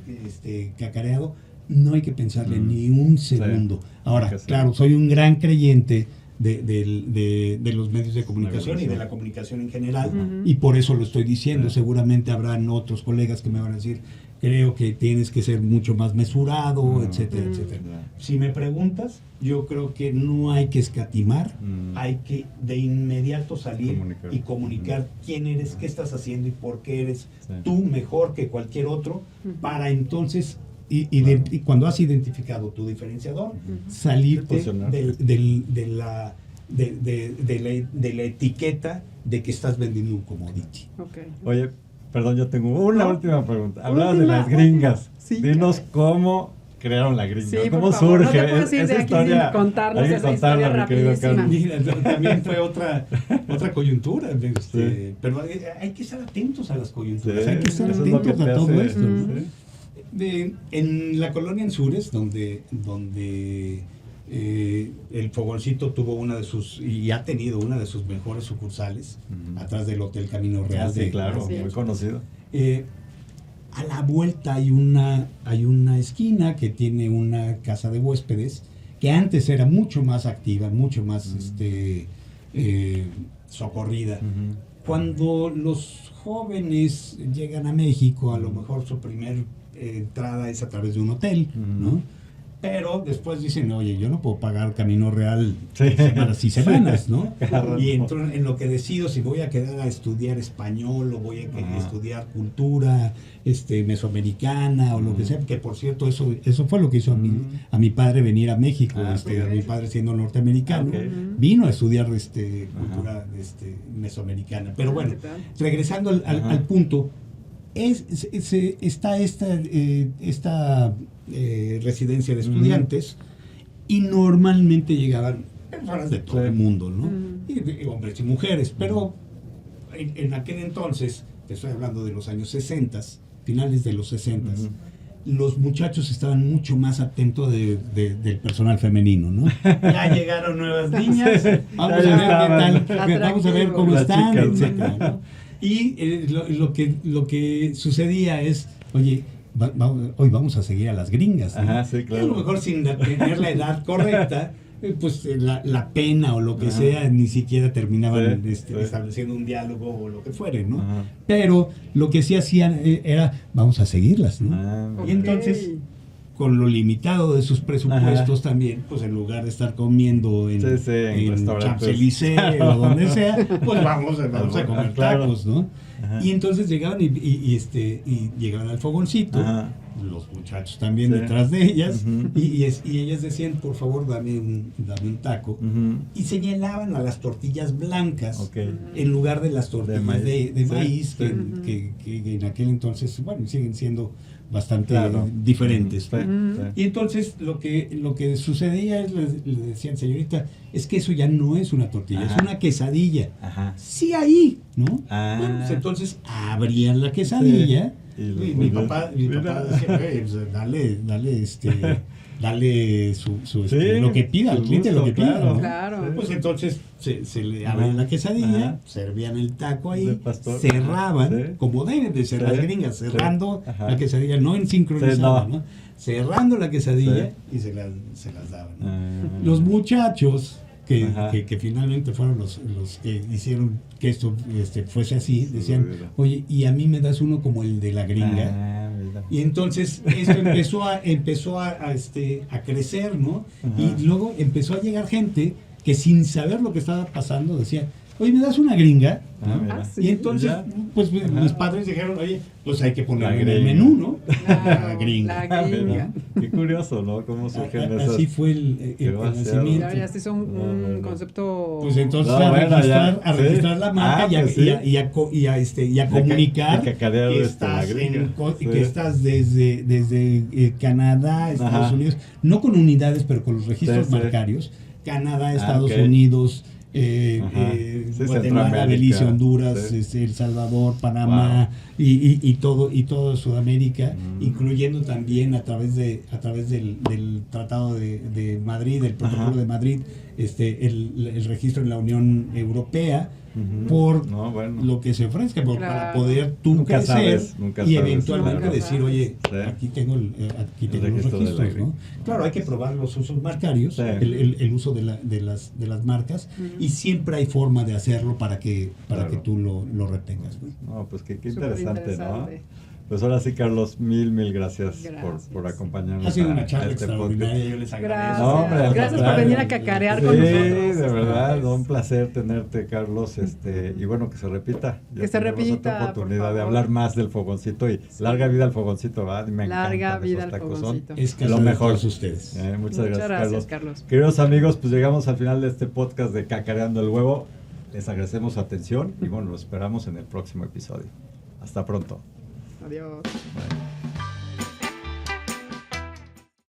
Speaker 4: cacareado, no hay que pensarle ni un segundo.
Speaker 2: Sí.
Speaker 4: Ahora,
Speaker 2: Hay que
Speaker 4: claro, soy un gran creyente de los medios de comunicación y de la comunicación en general, y por eso lo estoy diciendo.
Speaker 2: Sí.
Speaker 4: Seguramente habrán otros colegas que me van a decir, creo que tienes que ser mucho más mesurado, etcétera, etcétera. Si me preguntas, yo creo que no hay que escatimar, hay que de inmediato salir
Speaker 2: Comunicar.
Speaker 4: y comunicar quién eres, qué estás haciendo y por qué eres
Speaker 2: Sí.
Speaker 4: tú mejor que cualquier otro, para entonces, y cuando has identificado tu diferenciador, salirte
Speaker 2: Posicionarte.
Speaker 4: de la etiqueta de que estás vendiendo un commodity.
Speaker 3: Ok.
Speaker 2: Oye, perdón, yo tengo una
Speaker 3: No.
Speaker 2: última pregunta. Hablabas de
Speaker 3: Última,
Speaker 2: las gringas.
Speaker 3: última. Sí,
Speaker 2: Dinos
Speaker 3: caray.
Speaker 2: cómo crearon la gringa.
Speaker 3: Sí, por
Speaker 2: ¿Cómo
Speaker 3: favor, no
Speaker 2: surge?
Speaker 3: te puedes ir de
Speaker 2: Esa
Speaker 3: aquí sin
Speaker 2: historia,
Speaker 3: contarnos
Speaker 2: hay que
Speaker 3: esa
Speaker 2: contarla,
Speaker 3: historia
Speaker 2: mi querido
Speaker 3: rapidísima.
Speaker 2: Carlos.
Speaker 4: Mira, también fue otra coyuntura,
Speaker 2: Sí.
Speaker 4: pero hay que estar atentos a las coyunturas,
Speaker 2: Sí,
Speaker 4: hay que estar
Speaker 2: eso es lo que
Speaker 4: atentos
Speaker 2: te
Speaker 4: a todo
Speaker 2: hace-
Speaker 4: esto.
Speaker 2: Sí.
Speaker 4: En la colonia Anzures, donde el Fogoncito tuvo y ha tenido una de sus mejores sucursales, atrás del Hotel Camino Real.
Speaker 2: Ah, sí, claro,
Speaker 3: Así
Speaker 2: muy
Speaker 3: es.
Speaker 2: conocido.
Speaker 4: A la vuelta hay una esquina que tiene una casa de huéspedes que antes era mucho más activa, mucho más socorrida. Cuando los jóvenes llegan a México, a lo mejor su primer entrada es a través de un hotel, ¿no? Pero después dicen, oye, yo no puedo pagar Camino Real
Speaker 2: Sí.
Speaker 4: semanas y semanas, ¿no?
Speaker 2: Claro.
Speaker 4: Y entro en lo que decido si voy a quedar a estudiar español o voy a estudiar cultura mesoamericana o lo que sea, que por cierto eso fue lo que hizo a mi padre venir a México.
Speaker 2: Ah,
Speaker 4: Mi padre siendo norteamericano,
Speaker 2: Ok.
Speaker 4: vino a estudiar cultura mesoamericana. Pero bueno,
Speaker 3: ¿Qué tal?
Speaker 4: regresando al punto, está esta residencia de estudiantes y normalmente llegaban personas de todo
Speaker 2: Sí.
Speaker 4: el mundo, ¿no? Y hombres y mujeres, pero en aquel entonces, te estoy hablando de los años 60, finales de los 60, los muchachos estaban mucho más atentos del personal femenino, ¿no? Ya llegaron nuevas niñas, vamos a
Speaker 2: Ya
Speaker 4: ver
Speaker 2: estaban.
Speaker 4: qué tal, vamos a ver cómo
Speaker 2: Las
Speaker 4: están,
Speaker 2: chicas.
Speaker 4: etcétera, ¿no? Y lo que sucedía es, oye, hoy vamos a seguir a las gringas, ¿no?
Speaker 2: Ajá, sí,
Speaker 4: Y
Speaker 2: claro.
Speaker 4: a lo mejor sin tener la edad correcta, pues la pena o lo que
Speaker 2: Ajá.
Speaker 4: sea, ni siquiera terminaban
Speaker 2: Sí, sí.
Speaker 4: estableciendo un diálogo o lo que fuere, ¿no?
Speaker 2: Ajá.
Speaker 4: Pero lo que sí hacían era, vamos a seguirlas, ¿no?
Speaker 2: Ah,
Speaker 3: Ok.
Speaker 4: Y entonces, con lo limitado de sus presupuestos
Speaker 2: Ajá.
Speaker 4: también, pues en lugar de estar comiendo en
Speaker 2: Sí, sí, en restaurantes.
Speaker 4: Champs-Élysées o donde sea, pues vamos a comer
Speaker 2: Claro.
Speaker 4: tacos, ¿no?
Speaker 2: Ajá.
Speaker 4: Y entonces llegaban y llegaban al Fogoncito,
Speaker 2: Ajá.
Speaker 4: los muchachos también
Speaker 2: Sí.
Speaker 4: detrás de ellas,
Speaker 2: Ujú.
Speaker 4: y ellas decían, por favor, dame un taco.
Speaker 2: Ujú.
Speaker 4: Y señalaban a las tortillas blancas
Speaker 2: Ok.
Speaker 4: en lugar de las tortillas
Speaker 2: maíz.
Speaker 4: de
Speaker 2: Sí,
Speaker 4: maíz,
Speaker 2: sí.
Speaker 4: que en aquel entonces, bueno, siguen siendo bastante
Speaker 2: Claro.
Speaker 4: diferentes.
Speaker 2: Sí,
Speaker 4: ¿no?
Speaker 2: sí.
Speaker 4: Y entonces lo que sucedía es, le decían, señorita, es que eso ya no es una tortilla,
Speaker 2: Ajá.
Speaker 4: es una quesadilla.
Speaker 2: Ajá.
Speaker 4: Sí, ahí, ¿no?
Speaker 2: Ah.
Speaker 4: Bueno, pues entonces abrían la quesadilla.
Speaker 2: Sí.
Speaker 4: Y mi papá decía, "Oye, pues, dale su
Speaker 2: Sí,
Speaker 4: lo que pida, al
Speaker 2: su
Speaker 4: cliente lo que
Speaker 2: gusto,
Speaker 4: pida.
Speaker 2: claro.
Speaker 4: ¿no?
Speaker 3: Claro.
Speaker 4: Pues entonces se le abría la quesadilla,
Speaker 2: Ajá.
Speaker 4: servían el taco
Speaker 2: De
Speaker 4: ahí,
Speaker 2: pastor.
Speaker 4: cerraban,
Speaker 2: Sí.
Speaker 4: como deben de ser
Speaker 2: Sí.
Speaker 4: las gringas, cerrando
Speaker 2: Sí. Ajá.
Speaker 4: la quesadilla, no en sincronizado,
Speaker 2: Sí, no.
Speaker 4: ¿no? Cerrando la quesadilla y se las daban. ¿no?
Speaker 2: Ah.
Speaker 4: Los muchachos
Speaker 2: Ajá.
Speaker 4: que finalmente fueron los que hicieron que esto fuese así,
Speaker 2: Sí,
Speaker 4: decían,
Speaker 2: verdad.
Speaker 4: oye, y a mí me das uno como el de la gringa.
Speaker 2: Ah, mira.
Speaker 4: Y entonces esto empezó a crecer, ¿no?
Speaker 2: Ajá.
Speaker 4: Y luego empezó a llegar gente que sin saber lo que estaba pasando decía, oye, ¿me das una gringa?
Speaker 2: Ah,
Speaker 4: ¿no?
Speaker 2: mira.
Speaker 3: Ah, sí.
Speaker 4: Y entonces,
Speaker 2: Ya.
Speaker 4: pues
Speaker 2: Ajá.
Speaker 4: mis padres dijeron, oye, pues hay que ponerlo
Speaker 2: La
Speaker 4: en el
Speaker 2: gringa.
Speaker 4: menú, ¿no?
Speaker 3: Claro,
Speaker 4: La gringa.
Speaker 3: la gringa.
Speaker 2: Mira, qué curioso, ¿no? Cómo surgen esas...
Speaker 4: Así fue el
Speaker 2: Qué demasiado.
Speaker 4: nacimiento.
Speaker 3: Ya se hizo un
Speaker 2: No.
Speaker 3: concepto.
Speaker 4: Pues entonces
Speaker 2: No,
Speaker 4: a
Speaker 2: bueno,
Speaker 4: registrar,
Speaker 2: ya,
Speaker 4: a
Speaker 2: sí.
Speaker 4: registrar la marca
Speaker 2: Ah, pues sí.
Speaker 4: y a comunicar
Speaker 2: de cacarear,
Speaker 4: que
Speaker 2: la
Speaker 4: estás,
Speaker 2: gringa. Sí.
Speaker 4: que estás desde Canadá, Estados
Speaker 2: Ajá.
Speaker 4: Unidos, no con unidades, pero con los registros
Speaker 2: Sí, sí.
Speaker 4: marcarios, Canadá, Estados
Speaker 2: ok.
Speaker 4: Unidos,
Speaker 2: Ajá. Sí,
Speaker 4: Guatemala,
Speaker 2: Centroamérica.
Speaker 4: Belice, Honduras,
Speaker 2: Sí.
Speaker 4: El Salvador, Panamá y todo Sudamérica,
Speaker 2: Mm.
Speaker 4: incluyendo también a través del Tratado de Madrid, del Protocolo
Speaker 2: Ajá.
Speaker 4: de Madrid, el registro en la Unión Europea,
Speaker 2: Ujú.
Speaker 4: por
Speaker 2: No, bueno.
Speaker 4: lo que se ofrezca, para
Speaker 3: Claro.
Speaker 4: poder tú
Speaker 2: Nunca
Speaker 4: crecer
Speaker 2: sabes, nunca
Speaker 4: y
Speaker 2: sabes,
Speaker 4: eventualmente
Speaker 3: claro.
Speaker 4: decir, oye,
Speaker 2: Sí.
Speaker 4: aquí tengo los
Speaker 2: registro de la
Speaker 4: registros, ¿no?
Speaker 2: gringa.
Speaker 4: Claro, hay que probar los usos marcarios,
Speaker 2: Sí.
Speaker 4: el uso de las marcas,
Speaker 3: Ujú.
Speaker 4: y siempre hay forma de hacerlo para que
Speaker 2: Claro.
Speaker 4: tú lo retengas, ¿no?
Speaker 2: No, pues qué
Speaker 3: Súper
Speaker 2: interesante, ¿no?
Speaker 3: interesante.
Speaker 2: Pues ahora sí, Carlos, mil gracias,
Speaker 3: Gracias.
Speaker 2: por acompañarnos
Speaker 4: Ha sido
Speaker 2: a
Speaker 4: una charla
Speaker 2: este
Speaker 4: extraordinaria,
Speaker 2: podcast.
Speaker 4: yo les
Speaker 3: Gracias.
Speaker 4: agradezco.
Speaker 2: No, hombre, al
Speaker 3: Gracias por
Speaker 2: contrario.
Speaker 3: venir a cacarear
Speaker 2: Sí,
Speaker 3: con nosotros.
Speaker 2: de verdad,
Speaker 3: Pues,
Speaker 2: no, un placer tenerte, Carlos, y bueno, que se repita. Ya
Speaker 3: Que se
Speaker 2: tendremos
Speaker 3: repita,
Speaker 2: otra
Speaker 3: por
Speaker 2: oportunidad de
Speaker 3: favor.
Speaker 2: hablar más del fogoncito y
Speaker 3: Sí.
Speaker 2: larga vida al fogoncito, ¿verdad? Me
Speaker 3: Larga
Speaker 2: encantan
Speaker 3: vida
Speaker 2: esos
Speaker 3: al
Speaker 2: tacos,
Speaker 3: fogoncito.
Speaker 4: Es casa
Speaker 2: lo
Speaker 4: de
Speaker 2: mejor.
Speaker 4: todos ustedes.
Speaker 2: Muchas gracias,
Speaker 3: Carlos.
Speaker 2: Queridos amigos, pues llegamos al final de este podcast de Cacareando el Huevo. Les agradecemos su atención y bueno, los esperamos en el próximo episodio. Hasta pronto.
Speaker 3: Adiós.
Speaker 2: Bye.